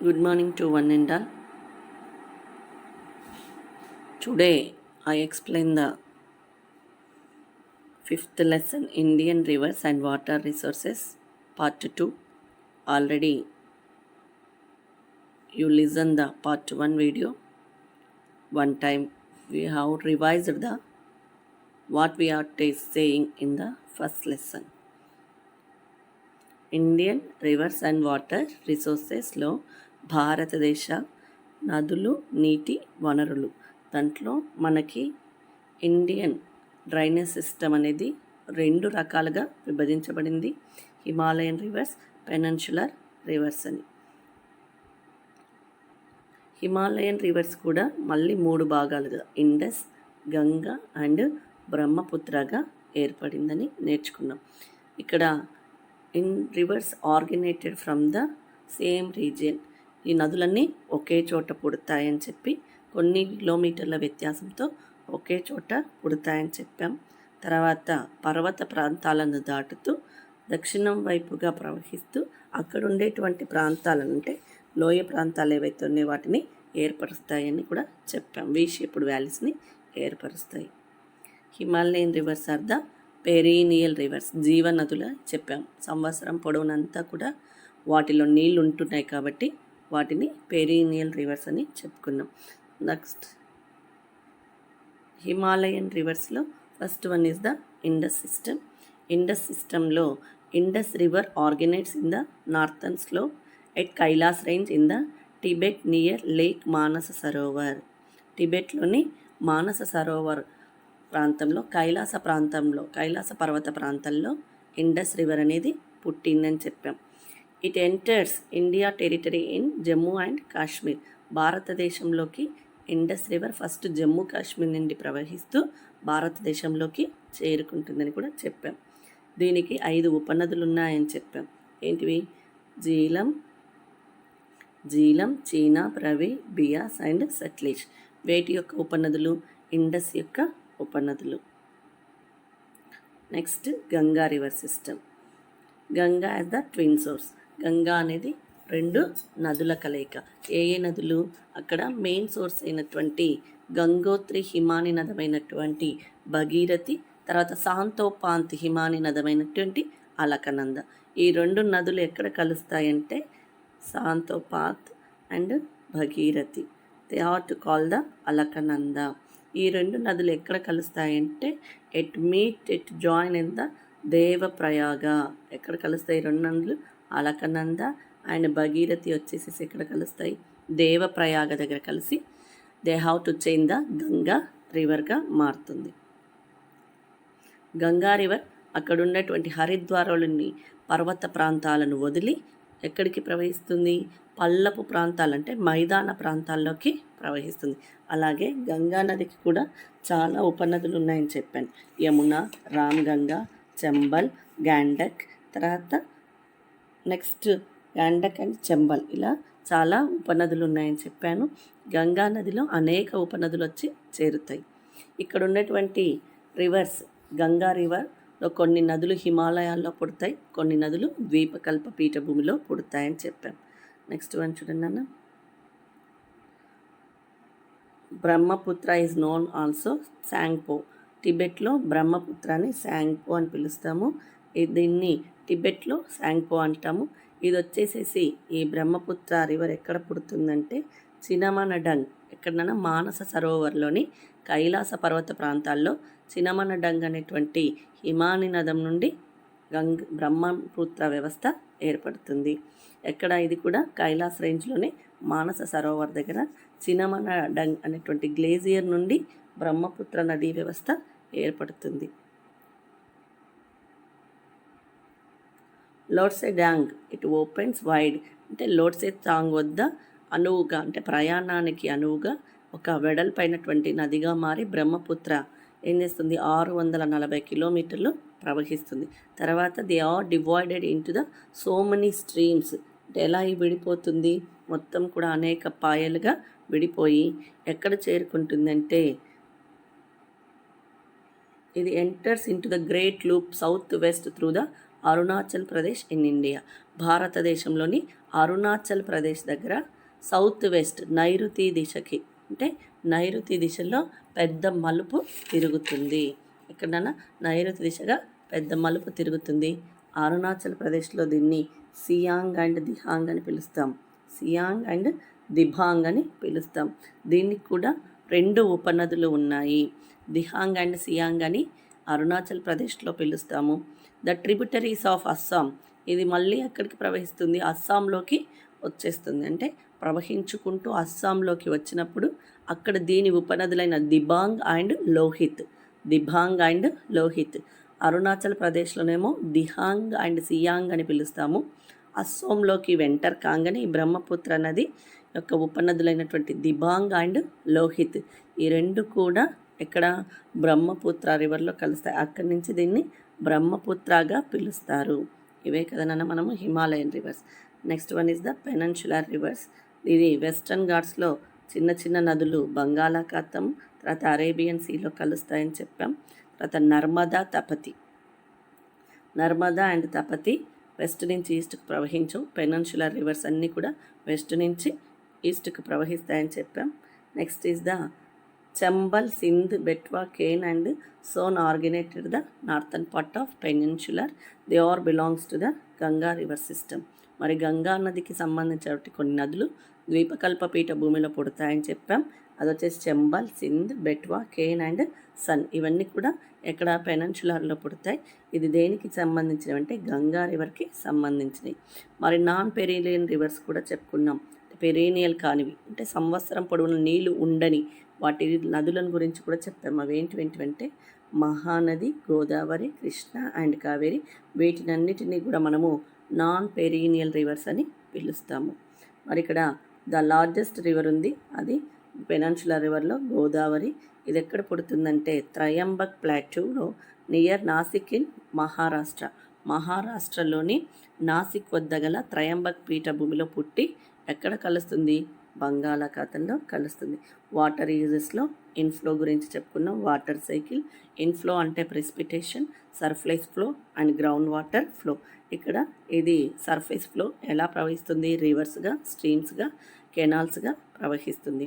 Good morning to one and all. Today I explain the fifth lesson Indian rivers and water resources part 2. Already you listen the part 1 video. One time we have revised the what we are saying in the first lesson. Indian rivers and water రిసోర్సెస్లో భారతదేశ నదులు నీటి వనరులు దాంట్లో మనకి Indian drainage system అనేది 2 రకాలుగా విభజించబడింది. హిమాలయన్ రివర్స్, పెనిన్సులర్ రివర్స్ అని. హిమాలయన్ రివర్స్ కూడా మళ్ళీ 3 భాగాలుగా ఇండస్, గంగా అండ్ బ్రహ్మపుత్రగా ఏర్పడిందని నేర్చుకున్నాం. ఇక్కడ rivers originated from the same region. ఈ నదులన్నీ ఒకే చోట పుడతాయని చెప్పి కొన్ని కిలోమీటర్ల వ్యత్యాసంతో ఒకే చోట పుడతాయని చెప్పాం. తర్వాత పర్వత ప్రాంతాలను దాటుతూ దక్షిణం వైపుగా ప్రవహిస్తూ అక్కడ ఉండేటువంటి ప్రాంతాలను అంటే లోయ ప్రాంతాలు ఏవైతే ఉన్నాయో వాటిని ఏర్పరుస్తాయని కూడా చెప్పాం. వీ షేప్డ్ వ్యాలీస్ని ఏర్పరుస్తాయి. Himalayan rivers are the perennial rivers, జీవనదుల చెప్పాం. సంవత్సరం పొడవునంతా కూడా వాటిలో నీళ్ళు ఉంటున్నాయి కాబట్టి వాటిని పెరీనియల్ రివర్స్ అని చెప్పుకున్నాం. నెక్స్ట్ హిమాలయన్ రివర్స్లో first one is the Indus system. Indus సిస్టంలో Indus river originates in the northern slope at Kailash range in the Tibet near lake Manasa Sarovar. టిబెట్లోని మానస సరోవర్ ప్రాంతంలో కైలాస పర్వత ప్రాంతంలో ఇండస్ రివర్ అనేది పుట్టిందని చెప్పాం. It enters India territory in Jammu and Kashmir. భారతదేశంలోకి Indus river first Jammu Kashmir నుండి ప్రవహిస్తూ భారతదేశంలోకి చేరుకుంటుందని కూడా చెప్పాం. దీనికి 5 ఉపనదులు ఉన్నాయని చెప్పాం. ఏంటివి? జీలం, చీనాబ్, రవి, బియాస్ అండ్ సట్లెజ్. వేటి యొక్క ఉపనదులు? ఇండస్ యొక్క ఉపనదులు. Next Ganga river system. Ganga as the twin source. Ganga అనేది 2 నదుల కలయిక. ఏ నదులు? అక్కడ మెయిన్ సోర్స్ అయినటువంటి గంగోత్రి హిమాని నదమైనటువంటి భగీరథి, తర్వాత సాంతోపాంత్ హిమాని నదమైనటువంటి అలకనంద. ఈ 2 నదులు ఎక్కడ కలుస్తాయంటే Satopanth and Bhagirathi. They are to call the Alaknanda. ఈ 2 నదులు ఎక్కడ కలుస్తాయంటే at join in the Devprayag. ఎక్కడ కలుస్తాయి 2 నదులు? అలకనంద అండ్ భగీరథి వచ్చేసి ఎక్కడ కలుస్తాయి? దేవప్రయాగ దగ్గర కలిసి they have to change the Ganga రివర్గా మారుతుంది. గంగా రివర్ అక్కడ ఉన్నటువంటి హరిద్వారంలోని పర్వత ప్రాంతాలను వదిలి ఎక్కడికి ప్రవహిస్తుంది? పల్లపు ప్రాంతాలంటే మైదాన ప్రాంతాల్లోకి ప్రవహిస్తుంది. అలాగే గంగా నదికి కూడా చాలా ఉపనదులు ఉన్నాయని చెప్పాను. యమున, రామ్గంగా, చంబల్, గాండక్, తర్వాత నెక్స్ట్ గాండక్ అండ్ చంబల్, ఇలా చాలా ఉపనదులు ఉన్నాయని చెప్పాను. గంగా నదిలో అనేక ఉపనదులు వచ్చి చేరుతాయి. ఇక్కడ ఉన్నటువంటి రివర్స్, గంగా రివర్లో కొన్ని నదులు హిమాలయాల్లో పుడతాయి, కొన్ని నదులు ద్వీపకల్ప పీఠభూమిలో పుడతాయని చెప్పాం. నెక్స్ట్ వన్ చూడండి అన్న. Brahmaputra is known also Tsangpo. టిబెట్లో బ్రహ్మపుత్రాన్ని శాంగ్పో అని పిలుస్తాము. దీన్ని టిబెట్లో శాంగ్పో అంటాము. ఇది వచ్చేసేసి ఈ బ్రహ్మపుత్ర రివర్ ఎక్కడ పుడుతుందంటే చినమనడంగ్, ఎక్కడన్నా మానస సరోవర్లోని కైలాస పర్వత ప్రాంతాల్లో చినమనడంగ్ అనేటువంటి హిమాని నదం నుండి బ్రహ్మపుత్ర వ్యవస్థ ఏర్పడుతుంది. ఎక్కడ? ఇది కూడా కైలాస్ రేంజ్లోనే మానస సరోవర్ దగ్గర చినమనడంగ్ అనేటువంటి గ్లేజియర్ నుండి బ్రహ్మపుత్ర నదీ వ్యవస్థ ఏర్పడుతుంది. లోట్సే డాంగ్ ఇట్ ఓపెన్స్ వైడ్, అంటే లోట్సే తాంగ్ వద్ద అనువుగా అంటే ప్రయాణానికి అనువుగా ఒక వెడల్పైనటువంటి నదిగా మారి బ్రహ్మపుత్ర ఏం చేస్తుంది? 640 కిలోమీటర్లు ప్రవహిస్తుంది. తర్వాత they are divided into the so many streams. అంటే ఎలా విడిపోతుంది? మొత్తం కూడా అనేక పాయలుగా విడిపోయి ఎక్కడ చేరుకుంటుందంటే ఇది enters into the great loop south west through the Arunachal Pradesh in India. భారతదేశంలోని అరుణాచల్ ప్రదేశ్ దగ్గర సౌత్ వెస్ట్ నైరుతి దిశకి, అంటే నైరుతి దిశలో పెద్ద మలుపు తిరుగుతుంది. ఎక్కడన్నా నైరుతి దిశగా పెద్ద మలుపు తిరుగుతుంది. అరుణాచల్ ప్రదేశ్లో దీన్ని సియాంగ్ అండ్ దిహాంగ్ అని పిలుస్తాం. సియాంగ్ అండ్ దిబాంగ్ అని పిలుస్తాం. దీనికి కూడా 2 ఉపనదులు ఉన్నాయి. దిహాంగ్ అండ్ సియాంగ్ అని అరుణాచల్ ప్రదేశ్లో పిలుస్తాము. ద ట్రిబ్యూటరీస్ ఆఫ్ అస్సాం, ఇది మళ్ళీ ఎక్కడికి ప్రవహిస్తుంది, అస్సాంలోకి వచ్చేస్తుంది. అంటే ప్రవహించుకుంటూ అస్సాంలోకి వచ్చినప్పుడు అక్కడ దీని ఉపనదులైన దిబాంగ్ అండ్ లోహిత్, దిబాంగ్ అండ్ లోహిత్. అరుణాచల్ ప్రదేశ్లోనేమో దిహాంగ్ అండ్ సియాంగ్ అని పిలుస్తాము. అస్సాంలోకి వెంటర్ కాంగ్ అని బ్రహ్మపుత్ర నది యొక్క ఉపనదులైనటువంటి దిబాంగ్ అండ్ లోహిత్, ఈ 2 కూడా ఇక్కడ బ్రహ్మపుత్ర రివర్లో కలుస్తాయి. అక్కడి నుంచి దీన్ని బ్రహ్మపుత్రగా పిలుస్తారు. ఇవే కదనన్నా మనము Himalayan reverse. Next one is the peninsular reverse. ఇది వెస్టర్న్ ఘాట్స్లో చిన్న చిన్న నదులు బంగాళాఖాతం, తర్వాత అరేబియన్ సీలో కలుస్తాయని చెప్పాం. తర్వాత నర్మదా, తపతి. నర్మదా అండ్ తపతి వెస్ట్ నుంచి ఈస్ట్కి ప్రవహించవు. పెనన్షులర్ రివర్స్ అన్నీ కూడా వెస్ట్ నుంచి ఈస్ట్కి ప్రవహిస్తాయని చెప్పాం. Next is the Chambal, Sindh, Betwa, Ken and Son originated the northern part of peninsular. They are belongs to the Ganga river system. మరి గంగా నదికి సంబంధించినటువంటి కొన్ని నదులు ద్వీపకల్ప పీఠ భూమిలో పుడతాయని చెప్పాం. అది వచ్చేసి చంబల్, సింధ్, బెట్వా, కేన్ అండ్ సన్. ఇవన్నీ కూడా ఎక్కడ పెనన్షులర్లో పుడతాయి. ఇది దేనికి సంబంధించినవి అంటే గంగా రివర్కి సంబంధించినవి. మరి నాన్ పెరీనియల్ రివర్స్ కూడా చెప్పుకున్నాం. పెరీనియల్ కానివి అంటే సంవత్సరం పొడవున నీళ్లు ఉండని వాటి నదులను గురించి కూడా చెప్పాము. అవి ఏంటివంటే మహానది, గోదావరి, కృష్ణ అండ్ కావేరి. వీటినన్నిటినీ కూడా మనము నాన్ పెరీనియల్ రివర్స్ అని పిలుస్తాము. మరి ఇక్కడ ద లార్జెస్ట్ రివర్ ఉంది, అది పెనన్షులర్ రివర్లో గోదావరి. ఇది ఎక్కడ పుడుతుందంటే త్రయంబక్ ప్లాట్యూలో నియర్ నాసిక్ ఇన్ మహారాష్ట్ర. మహారాష్ట్రలోని నాసిక్ వద్ద గల త్రయంబక్ పీఠభూమిలో పుట్టి ఎక్కడ కలుస్తుంది, బంగాళాఖాతంలో కలుస్తుంది. వాటర్ యూజెస్లో ఇన్ఫ్లో గురించి చెప్పుకున్నాం. వాటర్ సైకిల్, ఇన్ఫ్లో అంటే precipitation, surface flow and ground water flow. ఇక్కడ ఇది సర్ఫేస్ ఫ్లో ఎలా ప్రవహిస్తుంది, రివర్స్గా, స్ట్రీమ్స్గా, కెనాల్స్గా ప్రవహిస్తుంది.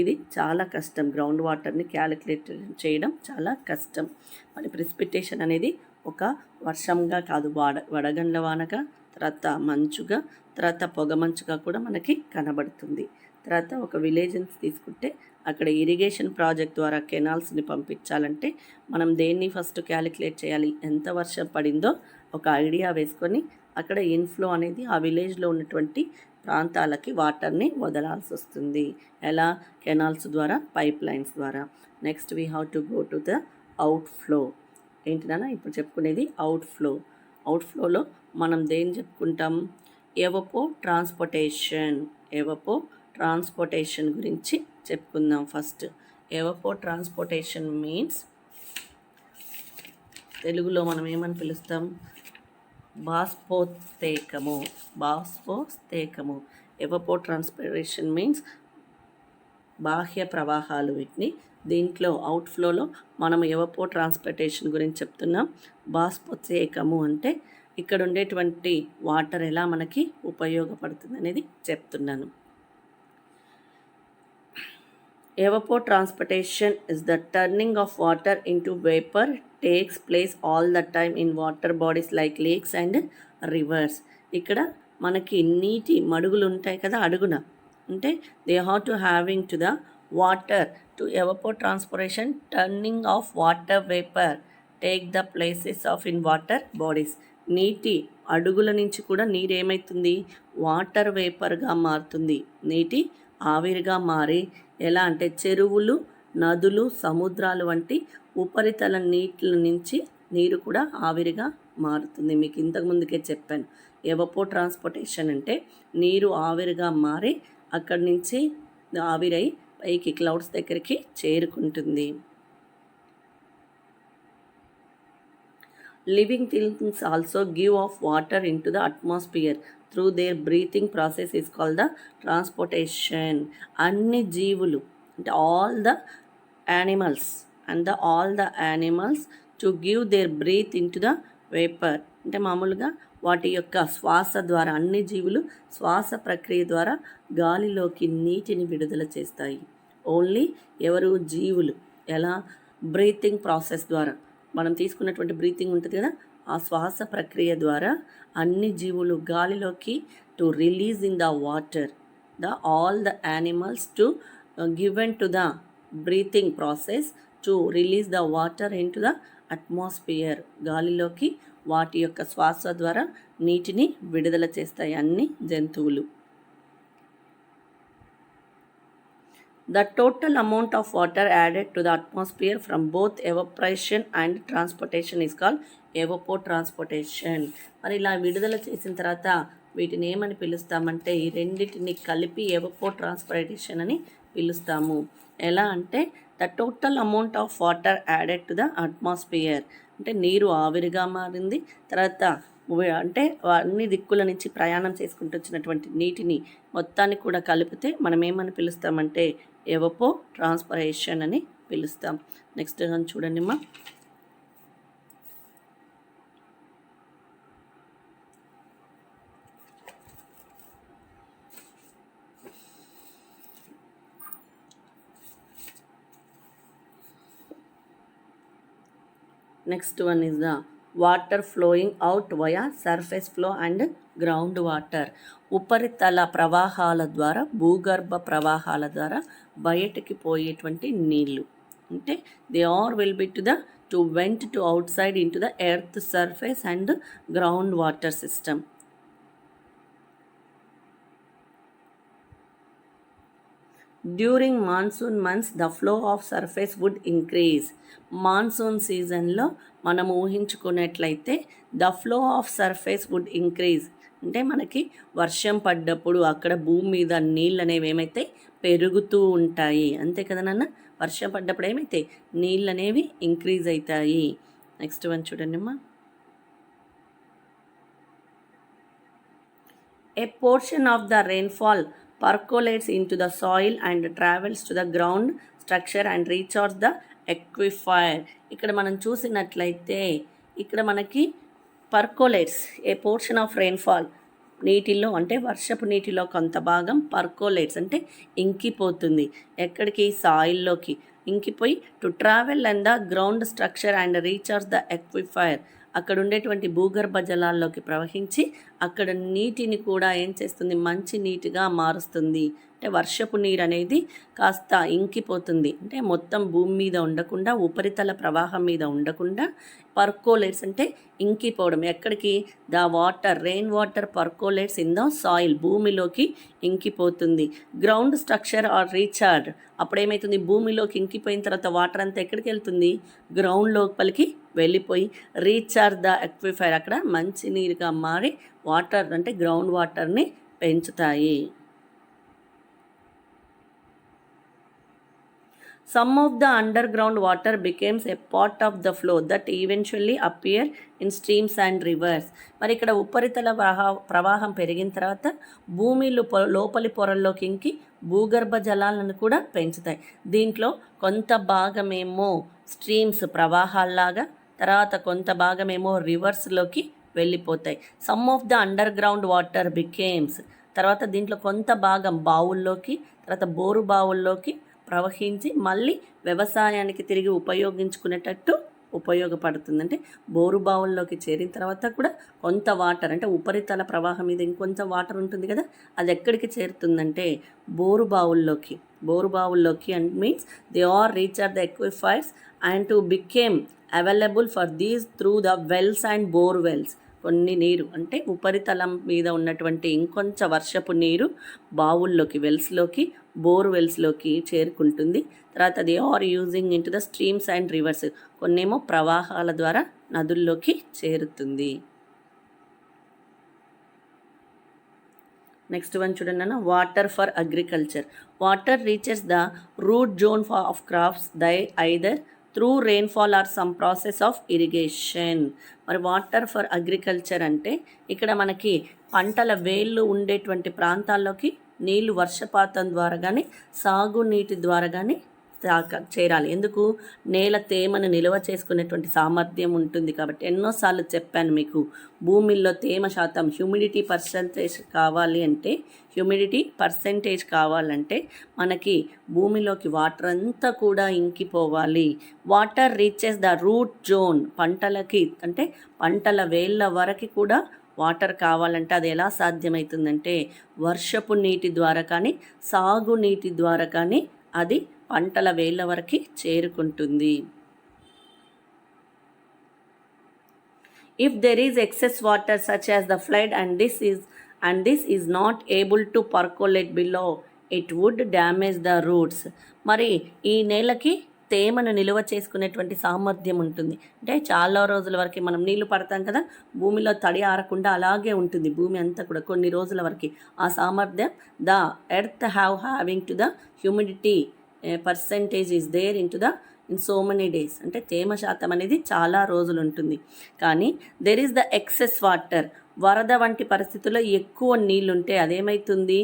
ఇది చాలా కష్టం, గ్రౌండ్ వాటర్ని క్యాలిక్యులేట్ చేయడం చాలా కష్టం. మరి ప్రెసిపిటేషన్ అనేది ఒక వర్షంగా కాదు, వడగండ్ల వానగా, తర్వాత మంచుగా, తర్వాత పొగమంచుగా కూడా మనకి కనబడుతుంది. తర్వాత ఒక విలేజ్ని తీసుకుంటే అక్కడ ఇరిగేషన్ ప్రాజెక్ట్ ద్వారా కెనాల్స్ని పంపించాలంటే మనం దేన్ని ఫస్ట్ క్యాలిక్యులేట్ చేయాలి, ఎంత వర్షం పడిందో ఒక ఐడియా వేసుకొని అక్కడ ఇన్ఫ్లో అనేది ఆ విలేజ్లో ఉన్నటువంటి ప్రాంతాలకి వాటర్ని వదలాల్సి వస్తుంది. ఎలా, కెనాల్స్ ద్వారా, పైప్ లైన్స్ ద్వారా. Next we have to go to the outflow. ఏంటిదన్నా ఇప్పుడు చెప్పుకునేది అవుట్ ఫ్లో. అవుట్ ఫ్లోలో మనం దేన్ని చెప్పుకుంటాం, ఎవపో ట్రాన్స్పోర్టేషన్. ఎవపో ట్రాన్స్పోర్టేషన్ గురించి చెప్పుకుందాం. ఫస్ట్ ఎవపో ట్రాన్స్పోర్టేషన్ మీన్స్ తెలుగులో మనం ఏమని పిలుస్తాం, బాష్పోత్సేకము. బాష్పోత్సేకము. ఎవపో ట్రాన్స్పిరేషన్ మీన్స్ బాహ్య ప్రవాహాలు వీటిని. దీంట్లో అవుట్ఫ్లోలో మనం ఎవపో ట్రాన్స్పోర్టేషన్ గురించి చెప్తున్నాం. బాష్పోత్సేకము అంటే ఇక్కడ ఉండేటువంటి వాటర్ ఎలా మనకి ఉపయోగపడుతుంది అనేది చెప్తున్నాను. Evapotranspiration is the turning of water into vapor, takes place all the time in water bodies like lakes and rivers. ఇక్కడ మనకి నీటి మడుగులు ఉంటాయి కదా అడుగున, అంటే they have to having to the water to evapotranspiration, turning of water vapor, take the places of in water bodies. నీటి అడుగుల నుంచి కూడా నీరు ఏమవుతుంది, వాటర్ వేపర్గా మారుతుంది, నీటి ఆవిరిగా మారి ఎలా అంటే చెరువులు, నదులు, సముద్రాలు వంటి ఉపరితల నీటిల నుంచి నీరు కూడా ఆవిరిగా మారుతుంది. మీకు ఇంతకుముందుకే చెప్పాను, ఎవపో ట్రాన్స్పోర్టేషన్ అంటే నీరు ఆవిరిగా మారి అక్కడి నుంచి ఆవిరై పైకి క్లౌడ్స్ దగ్గరికి చేరుకుంటుంది. Living things also give of water in to the atmosphere through their breathing process is called the transportation. అన్ని జీవులు అంటే all the animals to give their breath into the vapor, అంటే మామూలుగా వాటి యొక్క శ్వాస ద్వారా, అన్ని జీవులు శ్వాస ప్రక్రియ ద్వారా గాలిలోకి నీటిని విడుదల చేస్తాయి. ఓన్లీ ఎవరు? జీవులు. ఎలా? బ్రీతింగ్ ప్రాసెస్ ద్వారా. మనం తీసుకున్నటువంటి బ్రీతింగ్ ఉంటుంది కదా, ఆ శ్వాస ప్రక్రియ ద్వారా అన్ని జీవులు గాలిలోకి to release in the water all the animals to given to the breathing process to release the water into the atmosphere. గాలిలోకి వాటి యొక్క శ్వాస ద్వారా నీటిని విడుదల చేస్తాయి అన్ని జంతువులు. The total amount of water added to the atmosphere from both evaporation and transportation is called evapotranspiration. మరి ఇలా విడుదల చేసిన తర్వాత వీటిని ఏమని పిలుస్తామంటే, ఈ రెండింటిని కలిపి evapotranspiration అని పిలుస్తాము. ఎలా అంటే the total amount of water added to the atmosphere, అంటే నీరు ఆవిరిగా మారింది. తర్వాత అంటే అన్ని దిక్కుల నుంచి ప్రయాణం చేసుకుంటూ వచ్చినటువంటి నీటిని మొత్తాన్ని కూడా కలిపితే మనం ఏమని పిలుస్తామంటే evapotranspiration అని పిలుస్తాం. నెక్స్ట్ చూడండి అమ్మా. Next one is the water flowing out via surface flow and ground water. ఉపరితల ప్రవాహాల ద్వారా, భూగర్భ ప్రవాహాల ద్వారా బయటికి పోయేటువంటి నీళ్ళు, అంటే they are will be to went to outside in to the earth surface and ground water system. During monsoon months the flow of surface would increase. Monsoon సీజన్లో మనం ఊహించుకున్నట్లయితే the flow of surface would increase, అంటే మనకి వర్షం పడ్డప్పుడు అక్కడ భూమి మీద నీళ్ళు అనేవి ఏమైతే పెరుగుతూ ఉంటాయి, అంతే కదా నాన్న. వర్షం పడ్డప్పుడు ఏమైతే నీళ్ళు అనేవి ఇంక్రీజ్ అవుతాయి. నెక్స్ట్ వన్ చూడండి అమ్మా. A portion of the rainfall percolates into the soil and travels to the ground structure and recharge the aquifer. ఇక్కడ మనం చూసినట్లయితే ఇక్కడ మనకి పర్కోలేట్స్ ఏ పోర్షన్ ఆఫ్ రెయిన్ఫాల్, నీటిలో అంటే వర్షపు నీటిలో కొంత భాగం పర్కోలేట్స్ అంటే ఇంకిపోతుంది. ఎక్కడికి? సాయిల్లోకి ఇంకిపోయి to travel and the ground structure and recharge the aquifer, అక్కడ ఉండేటువంటి భూగర్భ జలాల్లోకి ప్రవహించి అక్కడ నీటిని కూడా ఏం చేస్తుంది? మంచి నీటిగా మారుస్తుంది. అంటే వర్షపు నీరు అనేది కాస్త ఇంకిపోతుంది, అంటే మొత్తం భూమి మీద ఉండకుండా, ఉపరితల ప్రవాహం మీద ఉండకుండా పర్కోలేట్స్ అంటే ఇంకిపోవడం. ఎక్కడికి? The water, rain water percolates in the soil, భూమిలోకి ఇంకిపోతుంది. గ్రౌండ్ స్ట్రక్చర్ ఆర్ రీచార్జ్, అప్పుడేమవుతుంది? భూమిలోకి ఇంకిపోయిన తర్వాత వాటర్ అంతా ఎక్కడికి వెళ్తుంది? గ్రౌండ్ లోపలికి వెళ్ళిపోయి రీచార్జ్ ద ఎక్విఫైర్, అక్కడ మంచి నీరుగా మారి వాటర్ అంటే గ్రౌండ్ వాటర్ని పెంచుతాయి. Some of the underground water becomes a part of the flow that eventually appear in streams and rivers. మరి ఇక్కడ ఉపరితల ప్రవాహం పెరిగిన తర్వాత భూమి లోపలి పొరల్లోకి ఇంకి భూగర్భ జలాలను కూడా పెంచుతాయి. దీంట్లో కొంత భాగమేమో స్ట్రీమ్స్ ప్రవాహాల్లాగా, తర్వాత కొంత భాగమేమో రివర్స్లోకి వెళ్ళిపోతాయి. Some of the under ground water becomes, తర్వాత దీంట్లో కొంత భాగం బావుల్లోకి, తర్వాత బోరు బావుల్లోకి ప్రవహించి మళ్ళీ వ్యవసాయానికి తిరిగి ఉపయోగించుకునేటట్టు ఉపయోగపడుతుంది. అంటే బోరు బావుల్లోకి చేరిన తర్వాత కూడా కొంత వాటర్, అంటే ఉపరితల ప్రవాహం మీద ఇంకొంచెం వాటర్ ఉంటుంది కదా, అది ఎక్కడికి చేరుతుందంటే బోరు బావుల్లోకి and means they are recharge the aquifers and to became available for these through the wells and bore wells. కొన్ని నీరు అంటే ఉపరితలం మీద ఉన్నటువంటి ఇంకొంచెం వర్షపు నీరు బావుల్లోకి, వెల్స్లోకి, బోర్ వెల్స్లోకి చేరుకుంటుంది. తర్వాత they are using in to the streams and rivers, కొన్నేమో ప్రవాహాల ద్వారా నదుల్లోకి చేరుతుంది. నెక్స్ట్ వన్ చూడండి అన్న, water for agriculture. Water reaches the root zone of crops they either through rainfall or some process of irrigation. మరి వాటర్ ఫర్ అగ్రికల్చర్ అంటే ఇక్కడ మనకి పంటల వేళ్ళు ఉండేటువంటి ప్రాంతాల్లోకి నీళ్లు వర్షపాతం ద్వారా కానీ, సాగునీటి ద్వారా కానీ చేరాలి. ఎందుకు? నేల తేమను నిల్వ చేసుకునేటువంటి సామర్థ్యం ఉంటుంది కాబట్టి. ఎన్నోసార్లు చెప్పాను మీకు, భూమిలో తేమ శాతం హ్యూమిడిటీ పర్సెంటేజ్ కావాలంటే మనకి భూమిలోకి వాటర్ అంతా కూడా ఇంకిపోవాలి. Water reaches the root zone. పంటలకి అంటే పంటల వేళ్ళ వరకు కూడా వాటర్ కావాలంటే అది ఎలా సాధ్యమవుతుందంటే వర్షపు నీటి ద్వారా కానీ సాగునీటి ద్వారా కానీ అది పంటల వేళ్ళ వరకు చేరుకుంటుంది. If there is excess water such as the flood and this is not able to percolate below, it would damage the roots. మరి ఈ నేలకి తేమను నిల్వ చేసుకునేటువంటి సామర్థ్యం ఉంటుంది. అంటే చాలా రోజుల వరకు మనం నీళ్లు పడతాం కదా, భూమిలో తడి ఆరకుండా అలాగే ఉంటుంది భూమి అంతా కూడా కొన్ని రోజుల వరకు. ఆ సామర్థ్యం the earth having to the humidity percentage is there in so many days. అంటే తేమ శాతం అనేది చాలా రోజులు ఉంటుంది. కానీ there is the excess water. వరద వంటి పరిస్థితుల్లో ఎక్కువ నీళ్ళుంటే అదేమవుతుంది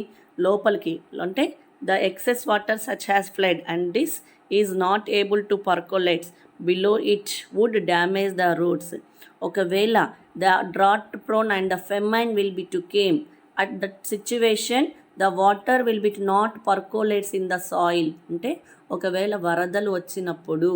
లోపలికి, అంటే the excess water such has flood and this is not able to percolate below it would damage the roots. ఒకవేళ the drought prone and the famine will be to came at that situation the water will be not percolates in the soil. అంటే ఒకవేళ వరదలు వచ్చినప్పుడు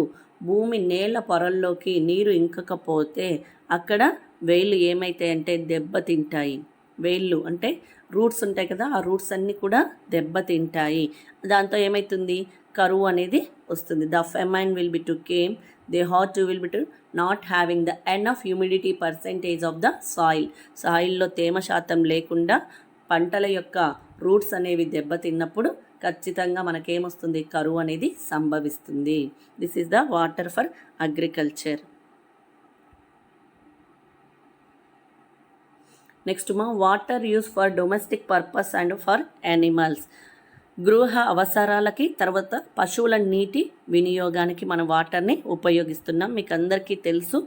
భూమి నేల పొరల్లోకి నీరు ఇంకకపోతే అక్కడ వేళ్ళు ఏమైతాయంటే దెబ్బతింటాయి. వేళ్ళు అంటే రూట్స్ ఉంటాయి కదా, ఆ రూట్స్ అన్నీ కూడా దెబ్బతింటాయి. దాంతో ఏమవుతుంది, కరువు అనేది వస్తుంది. The famine will be to came, they hot will be to not having the enough humidity percentage of the soil. సాయిల్లో తేమ శాతం లేకుండా పంటల యొక్క రూట్స్ అనేవి దెబ్బతిన్నప్పుడు ఖచ్చితంగా మనకేమొస్తుంది, కరువు అనేది సంభవిస్తుంది. This is the water for agriculture. Next water use for domestic purpose and for animals. గృహ అవసరాలకి, తర్వాత పశువుల నీటి వినియోగానికి మనం వాటర్ని ఉపయోగిస్తున్నాం. మీకు అందరికీ తెలుసు,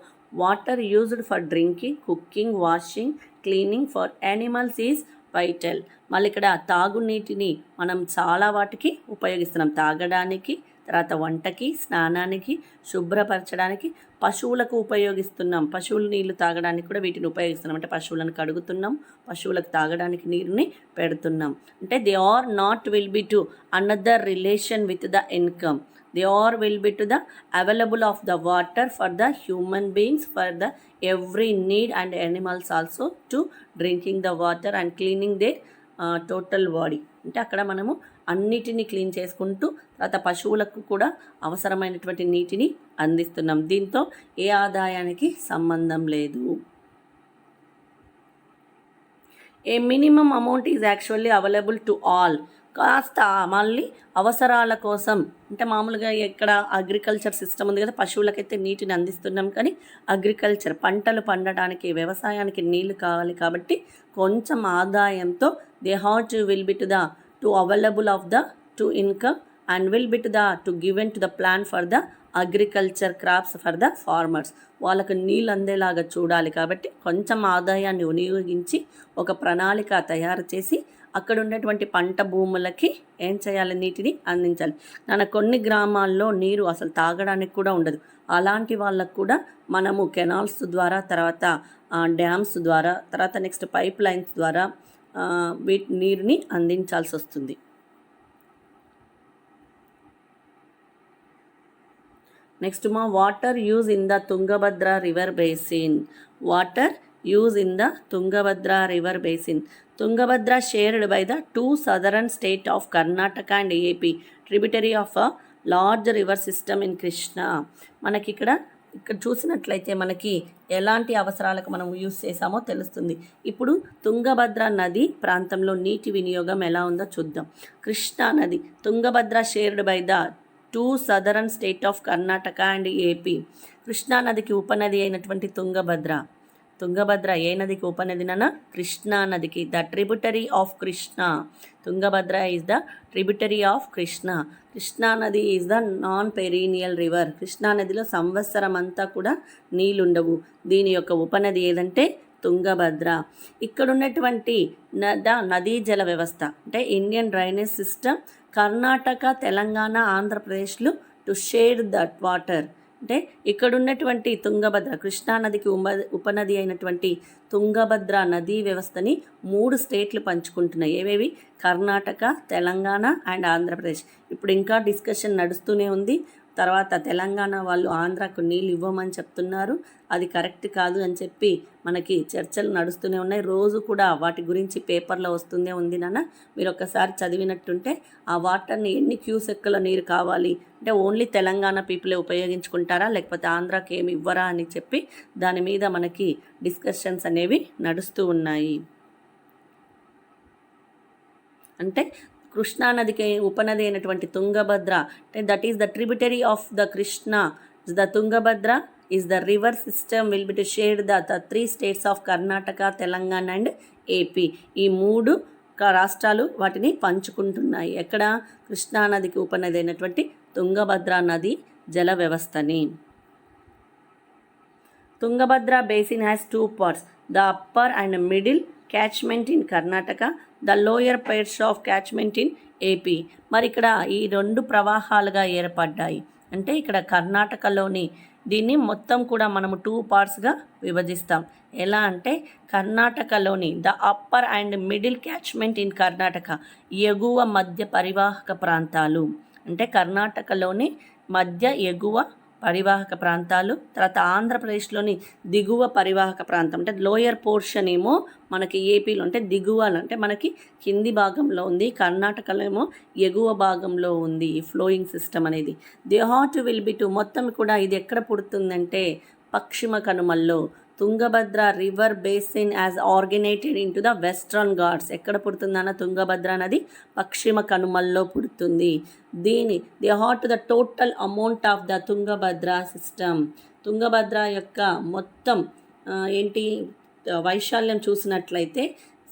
water used for drinking, cooking, washing, cleaning, for animals is vital. మళ్ళీ ఇక్కడ తాగునీటిని మనం చాలా వాటికి ఉపయోగిస్తున్నాం. తాగడానికి, తర్వాత వంటకి, స్నానానికి, శుభ్రపరచడానికి, పశువులకు ఉపయోగిస్తున్నాం. పశువుల నీళ్లు తాగడానికి కూడా వీటిని ఉపయోగిస్తున్నాం. అంటే పశువులను కడుగుతున్నాం, పశువులకు తాగడానికి నీరుని పెడుతున్నాం. అంటే they are not will be to another relation with the income. They are will be to the available of the water for the human beings for the every need and animals also to drinking the water and cleaning they total body. అంటే అక్కడ మనము అన్నిటినీ clean చేసుకుంటూ తర్వాత పశువులకు కూడా అవసరమైనటువంటి నీటిని అందిస్తున్నాం. దీంతో ఏ ఆదాయానికి సంబంధం లేదు. A minimum amount is actually available to all. కాస్త మళ్ళీ అవసరాల కోసం, అంటే మామూలుగా ఎక్కడ అగ్రికల్చర్ సిస్టమ్ ఉంది కదా, పశువులకైతే నీటిని అందిస్తున్నాం, కానీ అగ్రికల్చర్ పంటలు పండడానికి, వ్యవసాయానికి నీళ్లు కావాలి కాబట్టి కొంచెం ఆదాయంతో they hot will be to available of the to income and will be to given to the plan for the agriculture crops for the farmers. వాళ్ళకు నీళ్ళు అందేలాగా చూడాలి కాబట్టి కొంచెం ఆదాయాన్ని వినియోగించి ఒక ప్రణాళిక తయారు చేసి అక్కడ ఉన్నటువంటి పంట భూములకి ఏం చేయాలి, నీటిని అందించాలి. కొన్ని గ్రామాల్లో నీరు అసలు తాగడానికి కూడా ఉండదు. అలాంటి వాళ్ళకు కూడా మనము కెనాల్స్ ద్వారా, తర్వాత డ్యామ్స్ ద్వారా, తర్వాత నెక్స్ట్ పైప్ లైన్స్ ద్వారా నీరుని అందించాల్సి వస్తుంది. Next water use in the Tungabhadra river basin. Water use in the Tungabhadra river basin. Tungabhadra shared by the two southern state of Karnataka and AP, tributary of a large river system in Krishna. మనకి ఇక్కడ చూసినట్లయితే మనకి ఎలాంటి అవసరాలకు మనం యూజ్ చేసామో తెలుస్తుంది. ఇప్పుడు తుంగభద్ర నది ప్రాంతంలో నీటి వినియోగం ఎలా ఉందో చూద్దాం. కృష్ణా నది, Tungabhadra shared by the two southern state of Karnataka and AP. Krishna నదికి ఉపనది అయినటువంటి తుంగభద్ర ఏ నదికి ఉపనదినా? కృష్ణా నదికి. The tributary of Krishna. Tungabhadra is the tributary of Krishna. Krishna నది is the non perennial river. Krishna నదిలో సంవత్సరం అంతా కూడా నీళ్ళుండవు. దీని యొక్క ఉపనది ఏదంటే తుంగభద్ర. ఇక్కడ ఉన్నటువంటి నదీ జల వ్యవస్థ అంటే Indian drainage system Karnataka, Telangana, ఆంధ్రప్రదేశ్లు టు షేర్ దట్ వాటర్. అంటే ఇక్కడ ఉన్నటువంటి తుంగభద్ర కృష్ణానదికి ఉపనది అయినటువంటి తుంగభద్ర నదీ వ్యవస్థని 3 స్టేట్లు పంచుకుంటున్నాయి. ఏవేవి? కర్ణాటక, తెలంగాణ అండ్ ఆంధ్రప్రదేశ్. ఇప్పుడు ఇంకా డిస్కషన్ నడుస్తూనే ఉంది. తర్వాత తెలంగాణ వాళ్ళు ఆంధ్రాకు నీళ్ళు ఇవ్వమని చెప్తున్నారు. అది కరెక్ట్ కాదు అని చెప్పి మనకి చర్చలు నడుస్తూనే ఉన్నాయి. రోజు కూడా వాటి గురించి పేపర్లో వస్తూనే ఉంది నాన్న. మీరు ఒక్కసారి చదివినట్టుంటే ఆ వాటర్ని ఎన్ని క్యూసెక్కుల నీరు కావాలి అంటే ఓన్లీ తెలంగాణ పీపులే ఉపయోగించుకుంటారా లేకపోతే ఆంధ్రాకి ఏమి ఇవ్వరా అని చెప్పి దాని మీద మనకి డిస్కషన్స్ అనేవి నడుస్తూ ఉన్నాయి. అంటే కృష్ణానదికి ఉపనది అయినటువంటి తుంగభద్ర అంటే that is the tributary of the Krishna. The Tungabhadra is the river system will be to share the 3 states of Karnataka, Telangana and AP. ఈ 3 రాష్ట్రాలు వాటిని పంచుకుంటున్నాయి. ఎక్కడ? కృష్ణానదికి ఉపనది అయినటువంటి తుంగభద్ర నది జల వ్యవస్థని. Tungabhadra basin has 2 parts, the upper and middle catchment in Karnataka, the lower parts of catchment in AP. మరి ఇక్కడ ఈ 2 ప్రవాహాలుగా ఏర్పడ్డాయి. అంటే ఇక్కడ కర్ణాటకలోని దీన్ని మొత్తం కూడా మనము 2 పార్ట్స్గా విభజిస్తాం. ఎలా అంటే కర్ణాటకలోని the upper and middle catchment in Karnataka, ఎగువ మధ్య పరివాహక ప్రాంతాలు. అంటే కర్ణాటకలోని మధ్య ఎగువ పరివాహక ప్రాంతాలు, తర్వాత ఆంధ్రప్రదేశ్లోని దిగువ పరివాహక ప్రాంతం అంటే లోయర్ పోర్షన్ ఏమో మనకి ఏపీలో అంటే దిగువ అంటే మనకి కింది భాగంలో ఉంది, కర్ణాటకలో ఏమో ఎగువ భాగంలో ఉంది ఈ ఫ్లోయింగ్ సిస్టమ్ అనేది. The hot will be to మొత్తం కూడా ఇది ఎక్కడ పుడుతుందంటే పశ్చిమ కనుమల్లో. Tungabhadra river basin as originated in to the Western Ghats. ఎక్కడ పుడుతుందన్న తుంగభద్ర నది పశ్చిమ కనుమల్లో పుడుతుంది. The hot the total amount of the Tungabhadra system. Tungabhadra యొక్క మొత్తం ఏంటి వైశాల్యం చూసినట్లయితే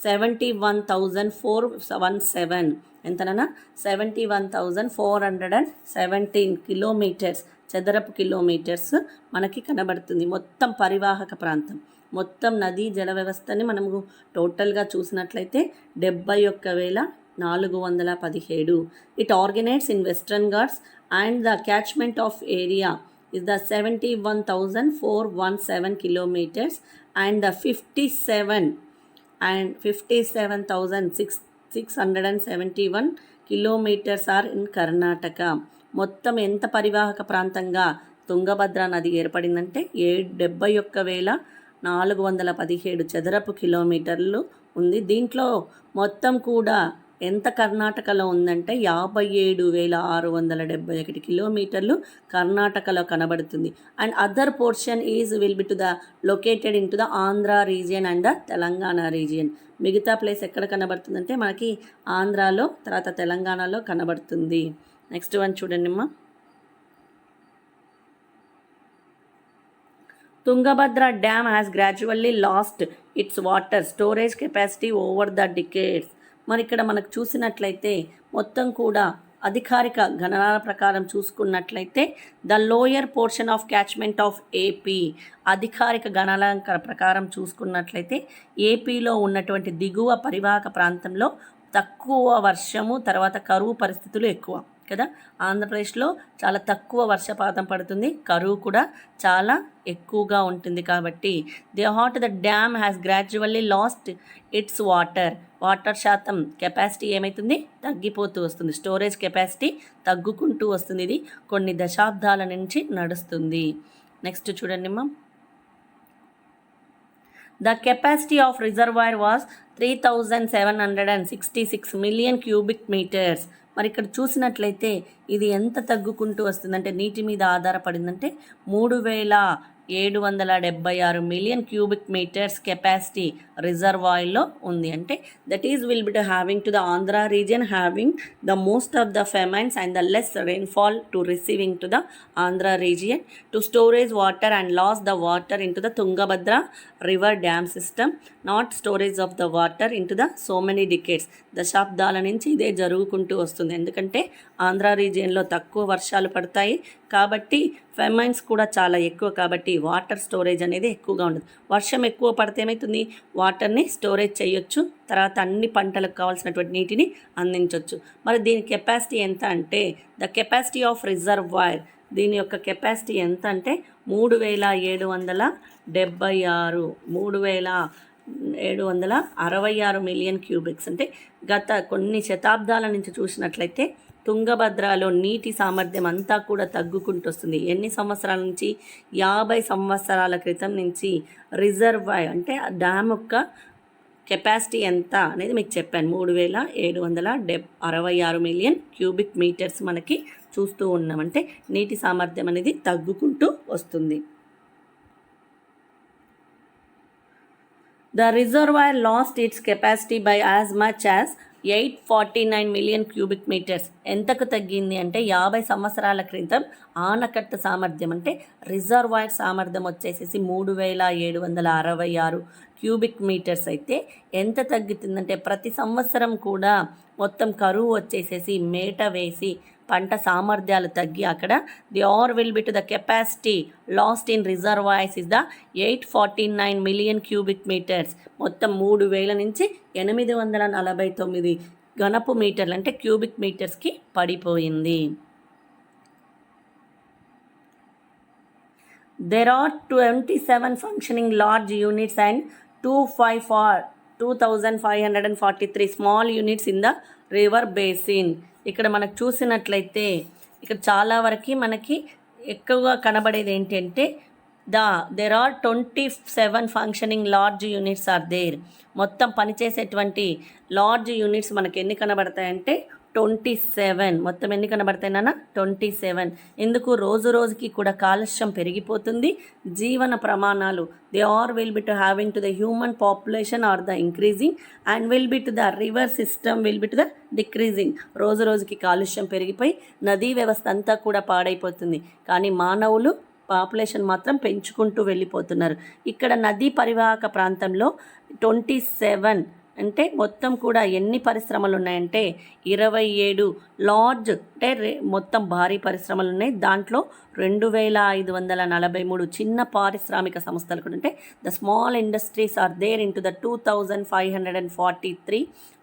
71,417 ఎంతనన్నా 71,417 కిలోమీటర్స్ చదరపు కిలోమీటర్స్ మనకి కనబడుతుంది. మొత్తం పరివాహక ప్రాంతం మొత్తం నదీ జల వ్యవస్థని మనము టోటల్గా చూసినట్లయితే 71,417. It organises in Western Ghats and the catchment of area is the 71,417 kilometers and the 57,671 kilometers are in Karnataka. మొత్తం ఎంత పరివాహక ప్రాంతంగా తుంగభద్ర నది ఏర్పడిందంటే 71,417 చదరపు కిలోమీటర్లు ఉంది. దీంట్లో మొత్తం కూడా ఎంత కర్ణాటకలో ఉందంటే 57,671 కిలోమీటర్లు కర్ణాటకలో కనబడుతుంది. And other portion will be to the located in to the Andhra region and the Telangana region. మిగతా ప్లేస్ ఎక్కడ కనబడుతుందంటే మనకి ఆంధ్రాలో తర్వాత తెలంగాణలో కనబడుతుంది. నెక్స్ట్ వన్ చూడండి అమ్మా. Tungabhadra dam has gradually lost its water storage capacity over the decades. మరి ఇక్కడ మనకు చూసినట్లయితే మొత్తం కూడా అధికారిక గణనాల ప్రకారం చూసుకున్నట్లయితే the lower portion of catchment of AP, అధికారిక గణనాల ప్రకారం చూసుకున్నట్లయితే ఏపీలో ఉన్నటువంటి దిగువ పరివాహక ప్రాంతంలో తక్కువ వర్షము తర్వాత కరువు పరిస్థితులు ఎక్కువ కదా. ఆంధ్రప్రదేశ్లో చాలా తక్కువ వర్షపాతం పడుతుంది, కరువు కూడా చాలా ఎక్కువగా ఉంటుంది. కాబట్టి the hot the dam has gradually lost its water శాతం కెపాసిటీ ఏమవుతుంది తగ్గిపోతూ వస్తుంది, స్టోరేజ్ కెపాసిటీ తగ్గుకుంటూ వస్తుంది. ఇది కొన్ని దశాబ్దాల నుంచి నడుస్తుంది. నెక్స్ట్ చూడండి అమ్మా. The capacity of reservoir was 3,766 million cubic meters. మరి ఇక్కడ చూసినట్లయితే ఇది ఎంత తగ్గుకుంటూ వస్తుందంటే నీటి మీద ఆధారపడిందంటే 3,776 మిలియన్ క్యూబిక్ మీటర్స్ కెపాసిటీ రిజర్వాయర్లో ఉంది. అంటే that is will be to having to the Andhra region having the most of the famines and the less rainfall to receiving to the Andhra region to storage water and loss the water in to the Tungabhadra river dam system, not storage of the water in to the so many decades. దశాబ్దాల నుంచి ఇదే జరుగుకుంటూ వస్తుంది. ఎందుకంటే ఆంధ్ర రీజియన్లో తక్కువ వర్షాలు పడతాయి, కాబట్టి famines కూడా చాలా ఎక్కువ, కాబట్టి వాటర్ స్టోరేజ్ అనేది ఎక్కువగా ఉండదు. వర్షం ఎక్కువ పడితే ఏమవుతుంది, వాటర్ని స్టోరేజ్ చేయొచ్చు, తర్వాత అన్ని పంటలకు కావాల్సినటువంటి నీటిని అందించవచ్చు. మరి దీని కెపాసిటీ ఎంత అంటే ద కెపాసిటీ ఆఫ్ రిజర్వాయర్, దీని యొక్క కెపాసిటీ ఎంత అంటే 3766 మిలియన్ క్యూబిక్స్. అంటే గత కొన్ని శతాబ్దాల నుంచి చూసినట్లయితే తుంగభద్రలో నీటి సామర్థ్యం అంతా కూడా తగ్గుకుంటూ వస్తుంది. ఎన్ని సంవత్సరాల నుంచి, 50 సంవత్సరాల క్రితం నుంచి రిజర్వాయర్ అంటే డ్యామ్ యొక్క కెపాసిటీ ఎంత అనేది మీకు చెప్పాను. 3766 మిలియన్ క్యూబిక్ మీటర్స్ మనకి చూస్తూ ఉన్నాం. అంటే నీటి సామర్థ్యం అనేది తగ్గుకుంటూ వస్తుంది. The reservoir lost its capacity by as much as 849 million cubic metres. ఎంతకు తగ్గింది అంటే 50 సంవత్సరాల క్రితం ఆనకట్ట సామర్థ్యం అంటే రిజర్వాయర్ సామర్థ్యం వచ్చేసేసి 3766 క్యూబిక్ మీటర్స్ అయితే ఎంత తగ్గుతుందంటే ప్రతి సంవత్సరం కూడా మొత్తం కరువు వచ్చేసేసి మేట వేసి పంట సామర్థ్యాలు తగ్గి అక్కడ there are will be to the capacity lost in reservoirs is the 849 million cubic metres. మొత్తం 3000 నుంచి 849 ఘనపు మీటర్లు అంటే క్యూబిక్ మీటర్స్కి పడిపోయింది. There are 27 functioning large units and 2543 small units in the river basin. ఇక్కడ మనకు చూసినట్లయితే ఇక్కడ చాలా వరకు మనకి ఎక్కువగా కనబడేది ఏంటంటే there are 27 functioning large units are there. మొత్తం పనిచేసేటువంటి లార్జ్ యూనిట్స్ మనకి ఎన్ని కనబడతాయంటే 27. మొత్తం ఎన్ని కనబడతాయి నాన్న? 27. ఎందుకు? రోజు రోజుకి కూడా కాలుష్యం పెరిగిపోతుంది. జీవన ప్రమాణాలు they are will be to having to the human population are the increasing and will be to the river system will be to the decreasing. రోజు రోజుకి కాలుష్యం పెరిగిపోయి నదీ వ్యవస్థ అంతా కూడా పాడైపోతుంది. కానీ మానవులు పాపులేషన్ మాత్రం పెంచుకుంటూ వెళ్ళిపోతున్నారు. ఇక్కడ నదీ పరివాహక ప్రాంతంలో 27 అంటే మొత్తం కూడా ఎన్ని పరిశ్రమలు ఉన్నాయంటే 27 లార్జ్ అంటే మొత్తం భారీ పరిశ్రమలు ఉన్నాయి. దాంట్లో 2543 చిన్న పారిశ్రామిక సంస్థలు కూడా అంటే the small industries are there in to the 2543